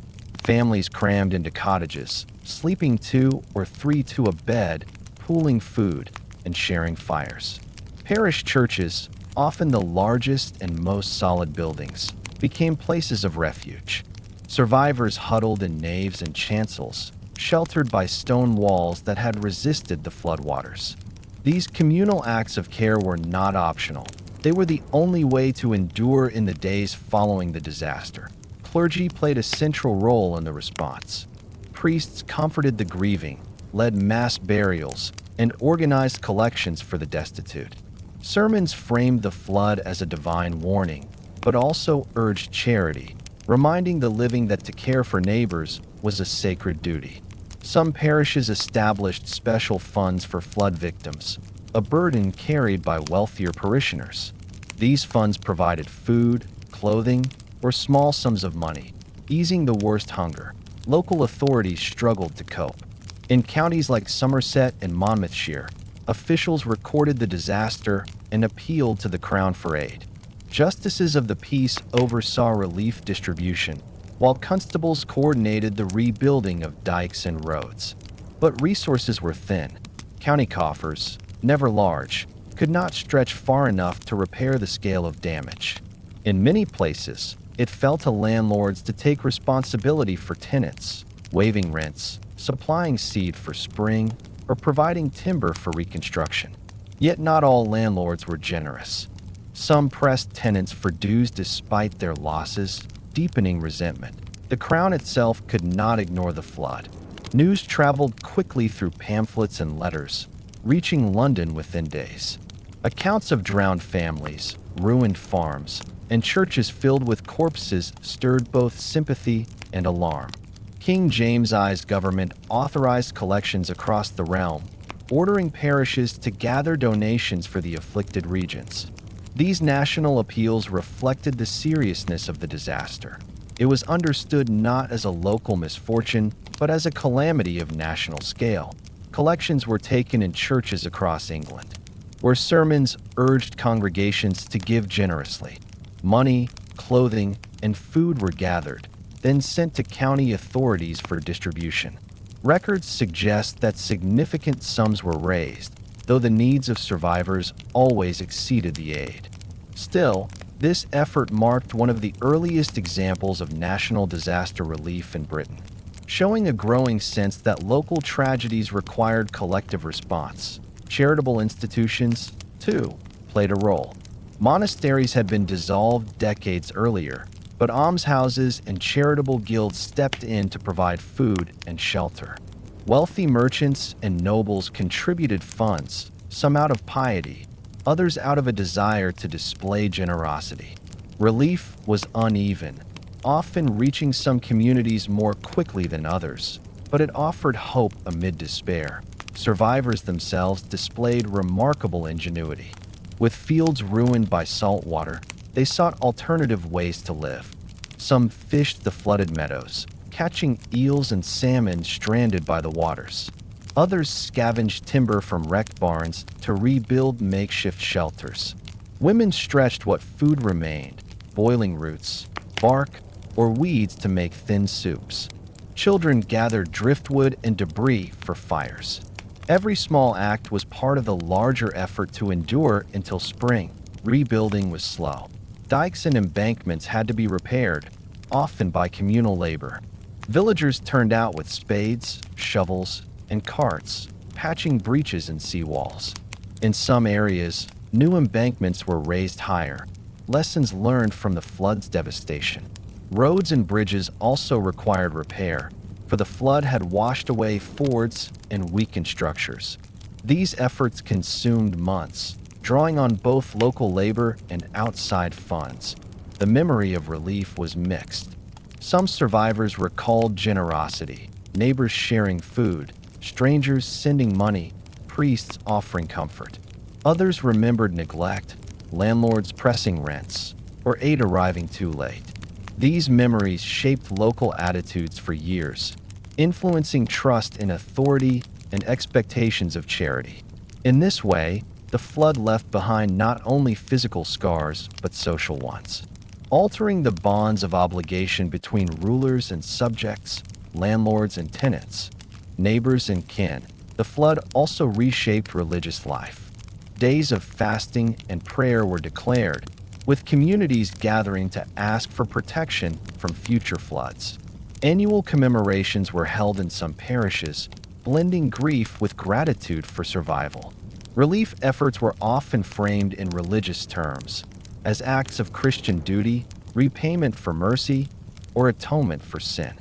Families crammed into cottages, sleeping 2 or 3 to a bed, pooling food, and sharing fires. Parish churches, often the largest and most solid buildings, became places of refuge. Survivors huddled in naves and chancels, sheltered by stone walls that had resisted the floodwaters. These communal acts of care were not optional. They were the only way to endure in the days following the disaster. Clergy played a central role in the response. Priests comforted the grieving, led mass burials, and organized collections for the destitute. Sermons framed the flood as a divine warning, but also urged charity, reminding the living that to care for neighbors was a sacred duty. Some parishes established special funds for flood victims, a burden carried by wealthier parishioners. These funds provided food, clothing, or small sums of money, easing the worst hunger. Local authorities struggled to cope. In counties like Somerset and Monmouthshire, officials recorded the disaster and appealed to the Crown for aid. Justices of the peace oversaw relief distribution, while constables coordinated the rebuilding of dikes and roads. But resources were thin. County coffers, never large, could not stretch far enough to repair the scale of damage. In many places, it fell to landlords to take responsibility for tenants, waiving rents, supplying seed for spring, or providing timber for reconstruction. Yet not all landlords were generous. Some pressed tenants for dues despite their losses, deepening resentment. The Crown itself could not ignore the flood. News traveled quickly through pamphlets and letters, reaching London within days. Accounts of drowned families, ruined farms, and churches filled with corpses stirred both sympathy and alarm. King James I's government authorized collections across the realm, ordering parishes to gather donations for the afflicted regions. These national appeals reflected the seriousness of the disaster. It was understood not as a local misfortune, but as a calamity of national scale. Collections were taken in churches across England, where sermons urged congregations to give generously. Money, clothing, and food were gathered, then sent to county authorities for distribution. Records suggest that significant sums were raised, though the needs of survivors always exceeded the aid. Still, this effort marked one of the earliest examples of national disaster relief in Britain, showing a growing sense that local tragedies required collective response. Charitable institutions, too, played a role. Monasteries had been dissolved decades earlier, but almshouses and charitable guilds stepped in to provide food and shelter. Wealthy merchants and nobles contributed funds, some out of piety, others out of a desire to display generosity. Relief was uneven, often reaching some communities more quickly than others, but it offered hope amid despair. Survivors themselves displayed remarkable ingenuity. With fields ruined by salt water, they sought alternative ways to live. Some fished the flooded meadows, catching eels and salmon stranded by the waters. Others scavenged timber from wrecked barns to rebuild makeshift shelters. Women stretched what food remained, boiling roots, bark, or weeds to make thin soups. Children gathered driftwood and debris for fires. Every small act was part of the larger effort to endure until spring. Rebuilding was slow. Dikes and embankments had to be repaired, often by communal labor. Villagers turned out with spades, shovels, and carts, patching breaches in seawalls. In some areas, new embankments were raised higher, lessons learned from the flood's devastation. Roads and bridges also required repair, for the flood had washed away fords and weakened structures. These efforts consumed months, drawing on both local labor and outside funds. The memory of relief was mixed. Some survivors recalled generosity, neighbors sharing food, strangers sending money, priests offering comfort. Others remembered neglect, landlords pressing rents, or aid arriving too late. These memories shaped local attitudes for years, influencing trust in authority and expectations of charity. In this way, the flood left behind not only physical scars, but social ones, altering the bonds of obligation between rulers and subjects, landlords and tenants, neighbors and kin. The flood also reshaped religious life. Days of fasting and prayer were declared, with communities gathering to ask for protection from future floods. Annual commemorations were held in some parishes, blending grief with gratitude for survival. Relief efforts were often framed in religious terms, as acts of Christian duty, repayment for mercy, or atonement for sin.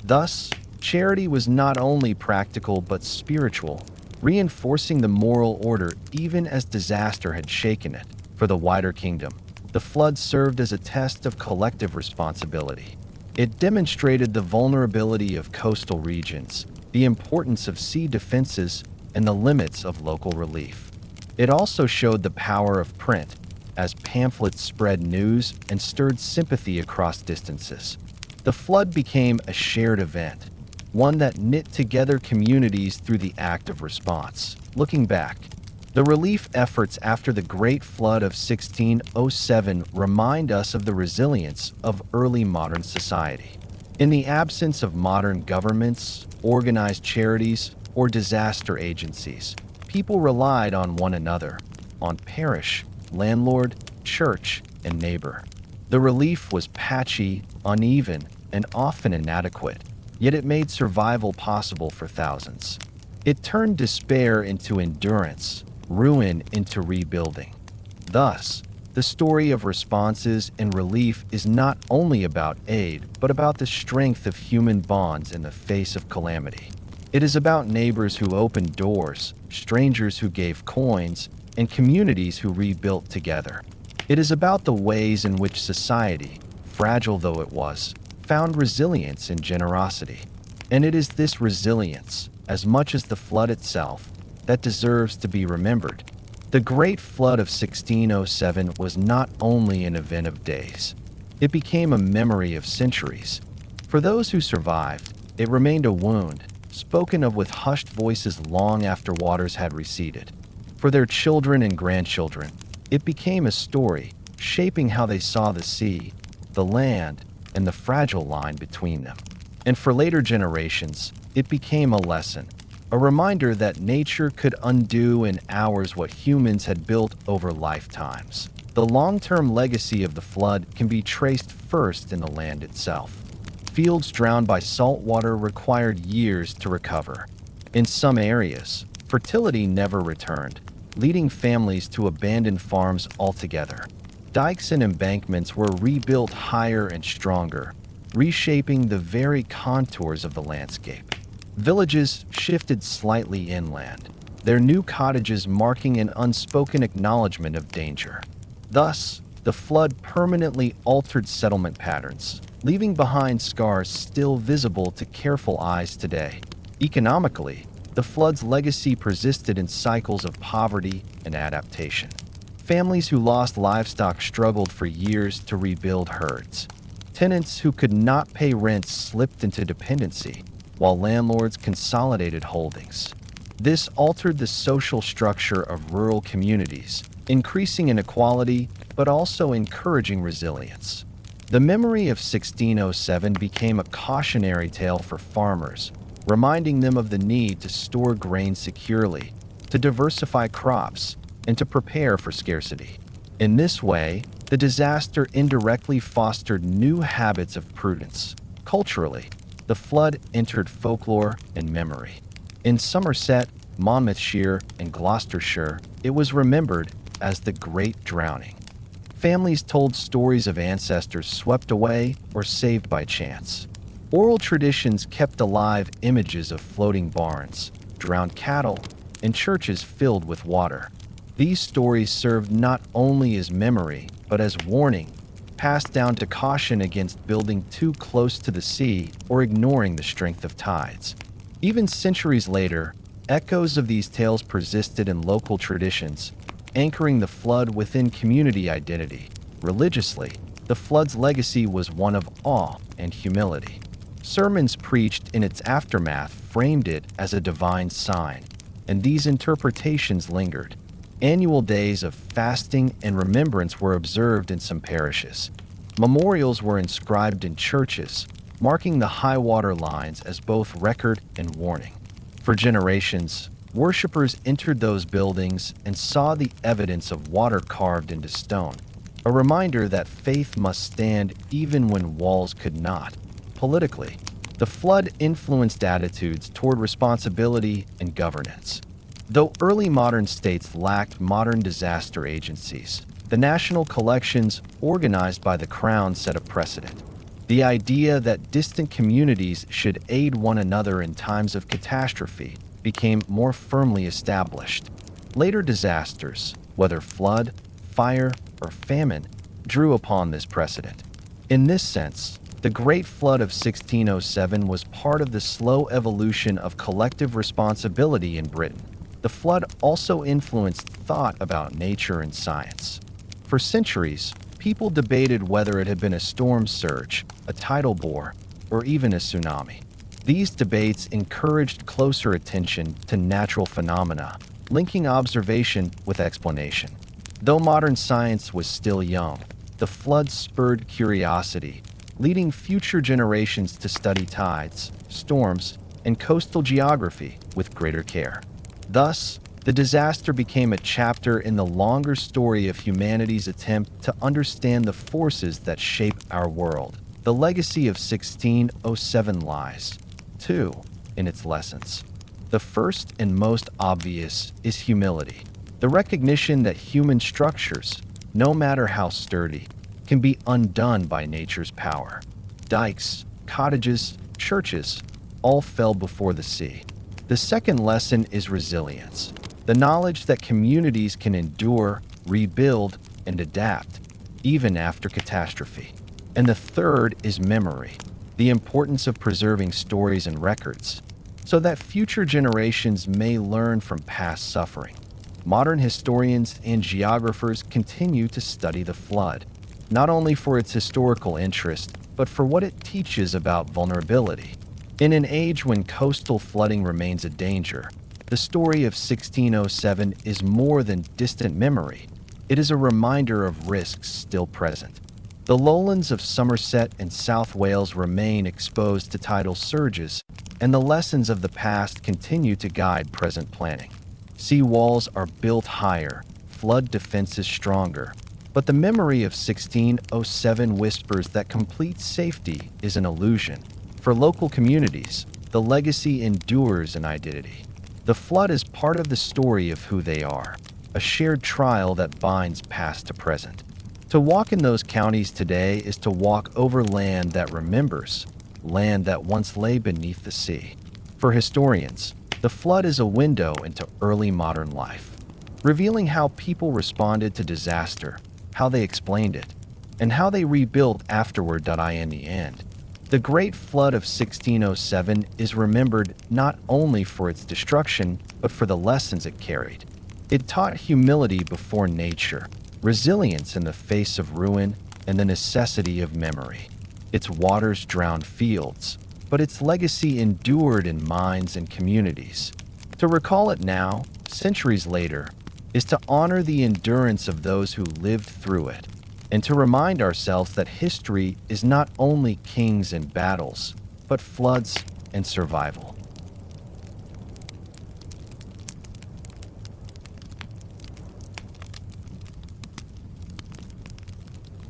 Thus, charity was not only practical but spiritual, reinforcing the moral order even as disaster had shaken it. For the wider kingdom, the flood served as a test of collective responsibility. It demonstrated the vulnerability of coastal regions, the importance of sea defenses, and the limits of local relief. It also showed the power of print, as pamphlets spread news and stirred sympathy across distances. The flood became a shared event, one that knit together communities through the act of response. Looking back, the relief efforts after the Great Flood of 1607 remind us of the resilience of early modern society. In the absence of modern governments, organized charities, or disaster agencies, people relied on one another, on parish, landlord, church, and neighbor. The relief was patchy, uneven, and often inadequate, yet it made survival possible for thousands. It turned despair into endurance, ruin into rebuilding. Thus, the story of responses and relief is not only about aid, but about the strength of human bonds in the face of calamity. It is about neighbors who opened doors, strangers who gave coins, and communities who rebuilt together. It is about the ways in which society, fragile though it was, found resilience in generosity. And it is this resilience, as much as the flood itself, that deserves to be remembered. The Great Flood of 1607 was not only an event of days, it became a memory of centuries. For those who survived, it remained a wound, spoken of with hushed voices long after waters had receded. For their children and grandchildren, it became a story, shaping how they saw the sea, the land, and the fragile line between them. And for later generations, it became a lesson, a reminder that nature could undo in hours what humans had built over lifetimes. The long-term legacy of the flood can be traced first in the land itself. Fields drowned by salt water required years to recover. In some areas, fertility never returned, leading families to abandon farms altogether. Dikes and embankments were rebuilt higher and stronger, reshaping the very contours of the landscape. Villages shifted slightly inland, their new cottages marking an unspoken acknowledgement of danger. Thus, the flood permanently altered settlement patterns, leaving behind scars still visible to careful eyes today. Economically, the flood's legacy persisted in cycles of poverty and adaptation. Families who lost livestock struggled for years to rebuild herds. Tenants who could not pay rent slipped into dependency, while landlords consolidated holdings. This altered the social structure of rural communities, increasing inequality but also encouraging resilience. The memory of 1607 became a cautionary tale for farmers, reminding them of the need to store grain securely, to diversify crops, and to prepare for scarcity. In this way, the disaster indirectly fostered new habits of prudence. Culturally, the flood entered folklore and memory. In Somerset, Monmouthshire, and Gloucestershire, it was remembered as the Great Drowning. Families told stories of ancestors swept away or saved by chance. Oral traditions kept alive images of floating barns, drowned cattle, and churches filled with water. These stories served not only as memory, but as warning, passed down to caution against building too close to the sea or ignoring the strength of tides. Even centuries later, echoes of these tales persisted in local traditions, anchoring the flood within community identity. Religiously, the flood's legacy was one of awe and humility. Sermons preached in its aftermath framed it as a divine sign, and these interpretations lingered. Annual days of fasting and remembrance were observed in some parishes. Memorials were inscribed in churches, marking the high water lines as both record and warning. For generations, worshippers entered those buildings and saw the evidence of water carved into stone, a reminder that faith must stand even when walls could not. Politically, the flood influenced attitudes toward responsibility and governance. Though early modern states lacked modern disaster agencies, the national collections organized by the Crown set a precedent. The idea that distant communities should aid one another in times of catastrophe became more firmly established. Later disasters, whether flood, fire, or famine, drew upon this precedent. In this sense, the Great Flood of 1607 was part of the slow evolution of collective responsibility in Britain. The flood also influenced thought about nature and science. For centuries, people debated whether it had been a storm surge, a tidal bore, or even a tsunami. These debates encouraged closer attention to natural phenomena, linking observation with explanation. Though modern science was still young, the flood spurred curiosity, leading future generations to study tides, storms, and coastal geography with greater care. Thus, the disaster became a chapter in the longer story of humanity's attempt to understand the forces that shape our world. The legacy of 1607 lies, too, in its lessons. The first and most obvious is humility, the recognition that human structures, no matter how sturdy, can be undone by nature's power. Dikes, cottages, churches, all fell before the sea. The second lesson is resilience, the knowledge that communities can endure, rebuild, and adapt, even after catastrophe. And the third is memory, the importance of preserving stories and records, so that future generations may learn from past suffering. Modern historians and geographers continue to study the flood, not only for its historical interest, but for what it teaches about vulnerability. In an age when coastal flooding remains a danger, the story of 1607 is more than distant memory. It is a reminder of risks still present. The lowlands of Somerset and South Wales remain exposed to tidal surges, and the lessons of the past continue to guide present planning. Sea walls are built higher, flood defenses stronger, but the memory of 1607 whispers that complete safety is an illusion. For local communities, the legacy endures an identity. The flood is part of the story of who they are, a shared trial that binds past to present. To walk in those counties today is to walk over land that remembers, land that once lay beneath the sea. For historians, the flood is a window into early modern life, revealing how people responded to disaster, how they explained it, and how they rebuilt afterward. In the end, the Great Flood of 1607 is remembered not only for its destruction, but for the lessons it carried. It taught humility before nature, resilience in the face of ruin, and the necessity of memory. Its waters drowned fields, but its legacy endured in minds and communities. To recall it now, centuries later, is to honor the endurance of those who lived through it, and to remind ourselves that history is not only kings and battles, but floods and survival.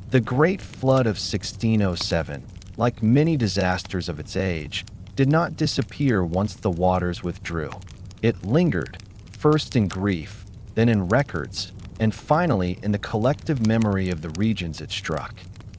The Great Flood of 1607, like many disasters of its age, did not disappear once the waters withdrew. It lingered, first in grief, then in records, and finally in the collective memory of the regions it struck.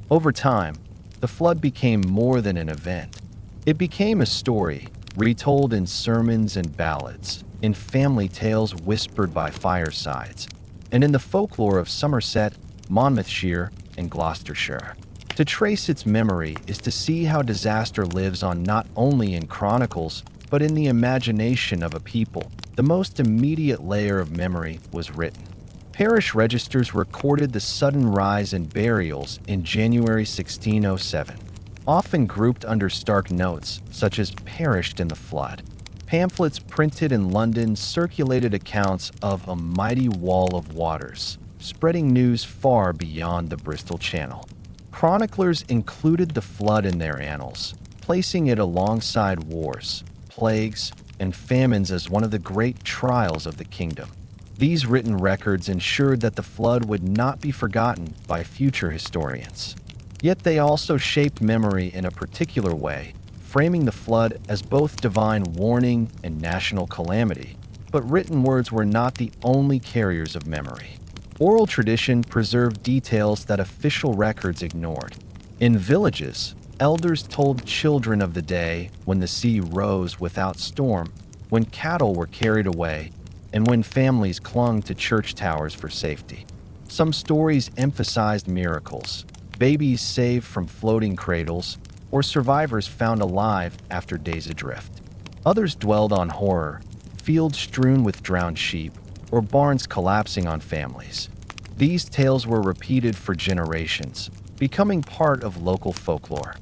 Over time, the flood became more than an event. It became a story, retold in sermons and ballads, in family tales whispered by firesides, and in the folklore of Somerset, Monmouthshire, and Gloucestershire. To trace its memory is to see how disaster lives on not only in chronicles, but in the imagination of a people. The most immediate layer of memory was written. Parish registers recorded the sudden rise in burials in January 1607, often grouped under stark notes such as "perished in the flood." Pamphlets printed in London circulated accounts of a mighty wall of waters, spreading news far beyond the Bristol Channel. Chroniclers included the flood in their annals, placing it alongside wars, plagues, and famines as one of the great trials of the kingdom. These written records ensured that the flood would not be forgotten by future historians. Yet they also shaped memory in a particular way, framing the flood as both divine warning and national calamity. But written words were not the only carriers of memory. Oral tradition preserved details that official records ignored. In villages, elders told children of the day when the sea rose without storm, when cattle were carried away, and when families clung to church towers for safety. Some stories emphasized miracles, babies saved from floating cradles, or survivors found alive after days adrift. Others dwelled on horror, fields strewn with drowned sheep, or barns collapsing on families. These tales were repeated for generations, becoming part of local folklore.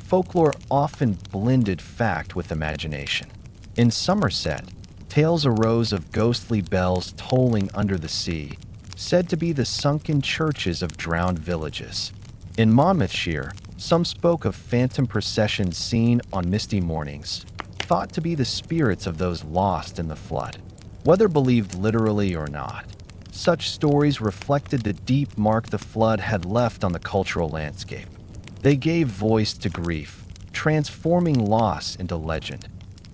Folklore often blended fact with imagination. In Somerset, tales arose of ghostly bells tolling under the sea, said to be the sunken churches of drowned villages. In Monmouthshire, some spoke of phantom processions seen on misty mornings, thought to be the spirits of those lost in the flood. Whether believed literally or not, such stories reflected the deep mark the flood had left on the cultural landscape. They gave voice to grief, transforming loss into legend.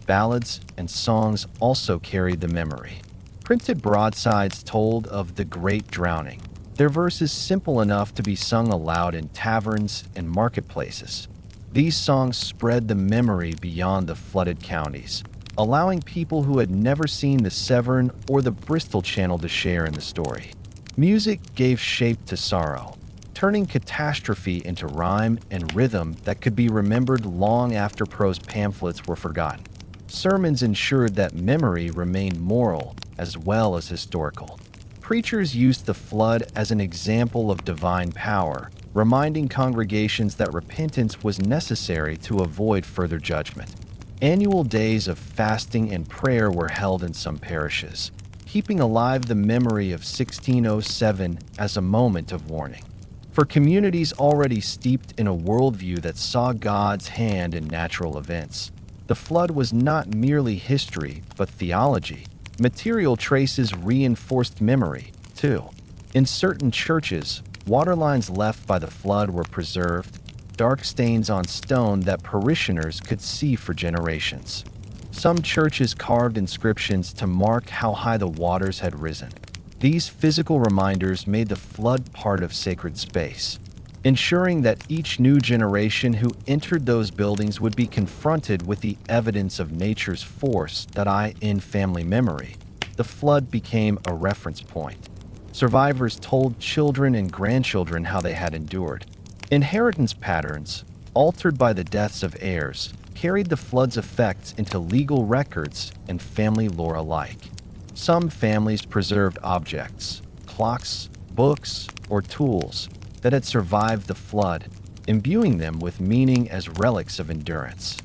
Ballads and songs also carried the memory. Printed broadsides told of the Great Drowning, their verses simple enough to be sung aloud in taverns and marketplaces. These songs spread the memory beyond the flooded counties, allowing people who had never seen the Severn or the Bristol Channel to share in the story. Music gave shape to sorrow, turning catastrophe into rhyme and rhythm that could be remembered long after prose pamphlets were forgotten. Sermons ensured that memory remained moral as well as historical. Preachers used the flood as an example of divine power, reminding congregations that repentance was necessary to avoid further judgment. Annual days of fasting and prayer were held in some parishes, keeping alive the memory of 1607 as a moment of warning. For communities already steeped in a worldview that saw God's hand in natural events, the flood was not merely history, but theology. Material traces reinforced memory, too. In certain churches, water lines left by the flood were preserved, dark stains on stone that parishioners could see for generations. Some churches carved inscriptions to mark how high the waters had risen. These physical reminders made the flood part of sacred space, ensuring that each new generation who entered those buildings would be confronted with the evidence of nature's force that in family memory. The flood became a reference point. Survivors told children and grandchildren how they had endured. Inheritance patterns, altered by the deaths of heirs, carried the flood's effects into legal records and family lore alike. Some families preserved objects, clocks, books, or tools that had survived the flood, imbuing them with meaning as relics of endurance.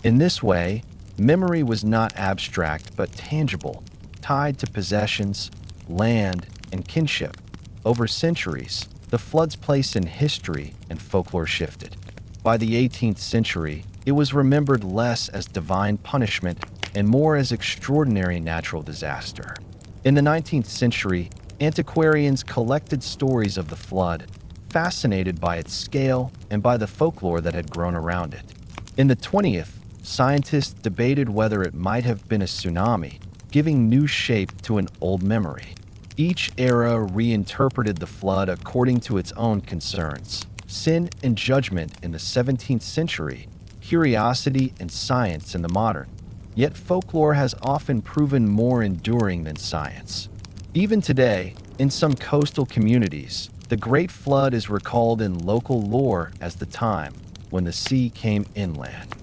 In this way, memory was not abstract but tangible, tied to possessions, land, and kinship. Over centuries, the flood's place in history and folklore shifted. By the 18th century, it was remembered less as divine punishment and more as extraordinary natural disaster. In the 19th century, antiquarians collected stories of the flood, fascinated by its scale and by the folklore that had grown around it. In the 20th, scientists debated whether it might have been a tsunami, giving new shape to an old memory. Each era reinterpreted the flood according to its own concerns. Sin and judgment in the 17th century, curiosity and science in the modern. Yet folklore has often proven more enduring than science. Even today, in some coastal communities, the Great Flood is recalled in local lore as the time when the sea came inland.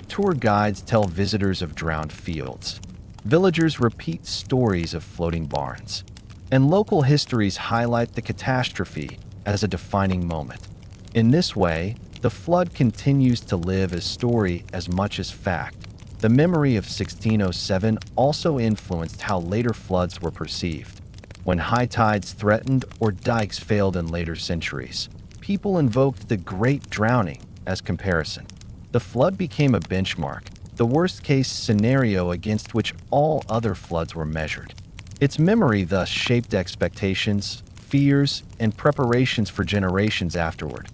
Tour guides tell visitors of drowned fields. Villagers repeat stories of floating barns. And local histories highlight the catastrophe as a defining moment. In this way, the flood continues to live as story as much as fact. The memory of 1607 also influenced how later floods were perceived. When high tides threatened or dikes failed in later centuries, people invoked the Great Drowning as comparison. The flood became a benchmark, the worst-case scenario against which all other floods were measured. Its memory thus shaped expectations, fears, and preparations for generations afterward.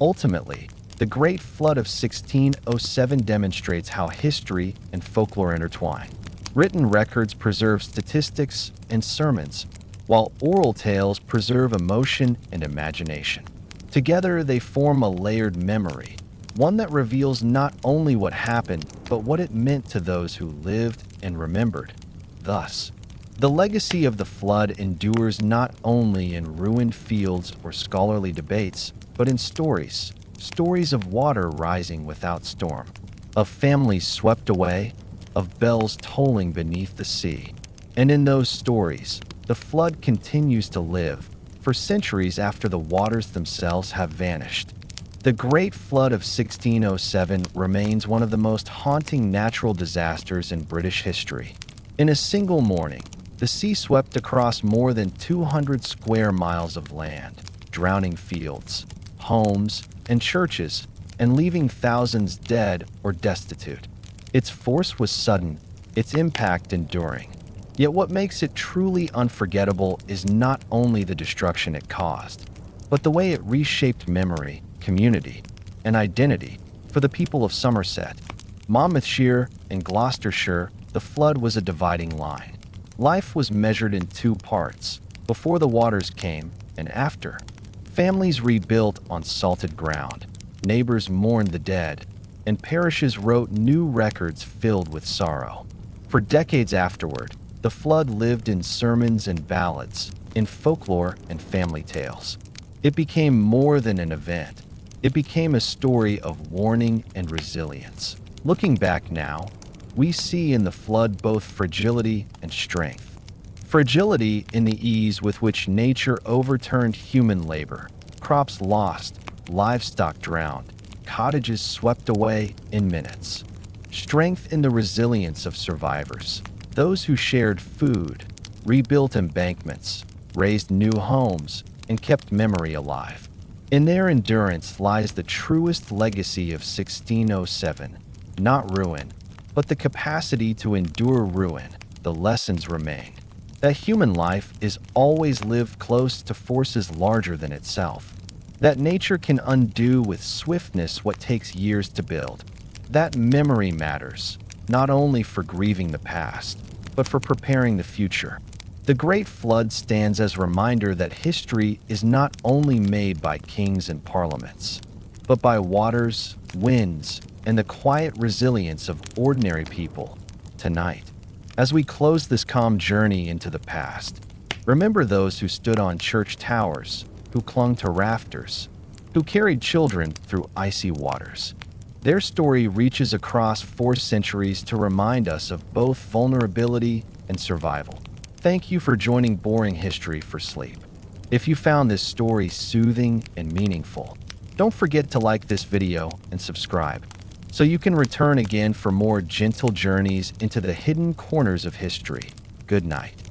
Ultimately, the Great Flood of 1607 demonstrates how history and folklore intertwine. Written records preserve statistics and sermons, while oral tales preserve emotion and imagination. Together, they form a layered memory, one that reveals not only what happened, but what it meant to those who lived and remembered. Thus, the legacy of the flood endures not only in ruined fields or scholarly debates, but in stories of water rising without storm, of families swept away, of bells tolling beneath the sea. And in those stories, the flood continues to live for centuries after the waters themselves have vanished. The Great Flood of 1607 remains one of the most haunting natural disasters in British history. In a single morning, the sea swept across more than 200 square miles of land, drowning fields, homes, and churches, and leaving thousands dead or destitute. Its force was sudden, its impact enduring. Yet what makes it truly unforgettable is not only the destruction it caused, but the way it reshaped memory, community, and identity for the people of Somerset. Monmouthshire and Gloucestershire, the flood was a dividing line. Life was measured in two parts, before the waters came and after. Families rebuilt on salted ground, neighbors mourned the dead, and parishes wrote new records filled with sorrow. For decades afterward, the flood lived in sermons and ballads, in folklore and family tales. It became more than an event. It became a story of warning and resilience. Looking back now, we see in the flood both fragility and strength. Fragility in the ease with which nature overturned human labor, crops lost, livestock drowned, cottages swept away in minutes. Strength in the resilience of survivors, those who shared food, rebuilt embankments, raised new homes, and kept memory alive. In their endurance lies the truest legacy of 1607, not ruin, but the capacity to endure ruin. The lessons remain that human life is always lived close to forces larger than itself, that nature can undo with swiftness what takes years to build, that memory matters, not only for grieving the past, but for preparing the future. The Great Flood stands as a reminder that history is not only made by kings and parliaments, but by waters, winds, and the quiet resilience of ordinary people. Tonight, as we close this calm journey into the past, remember those who stood on church towers, who clung to rafters, who carried children through icy waters. Their story reaches across 4 centuries to remind us of both vulnerability and survival. Thank you for joining Boring History for Sleep. If you found this story soothing and meaningful, don't forget to like this video and subscribe, so you can return again for more gentle journeys into the hidden corners of history. Good night.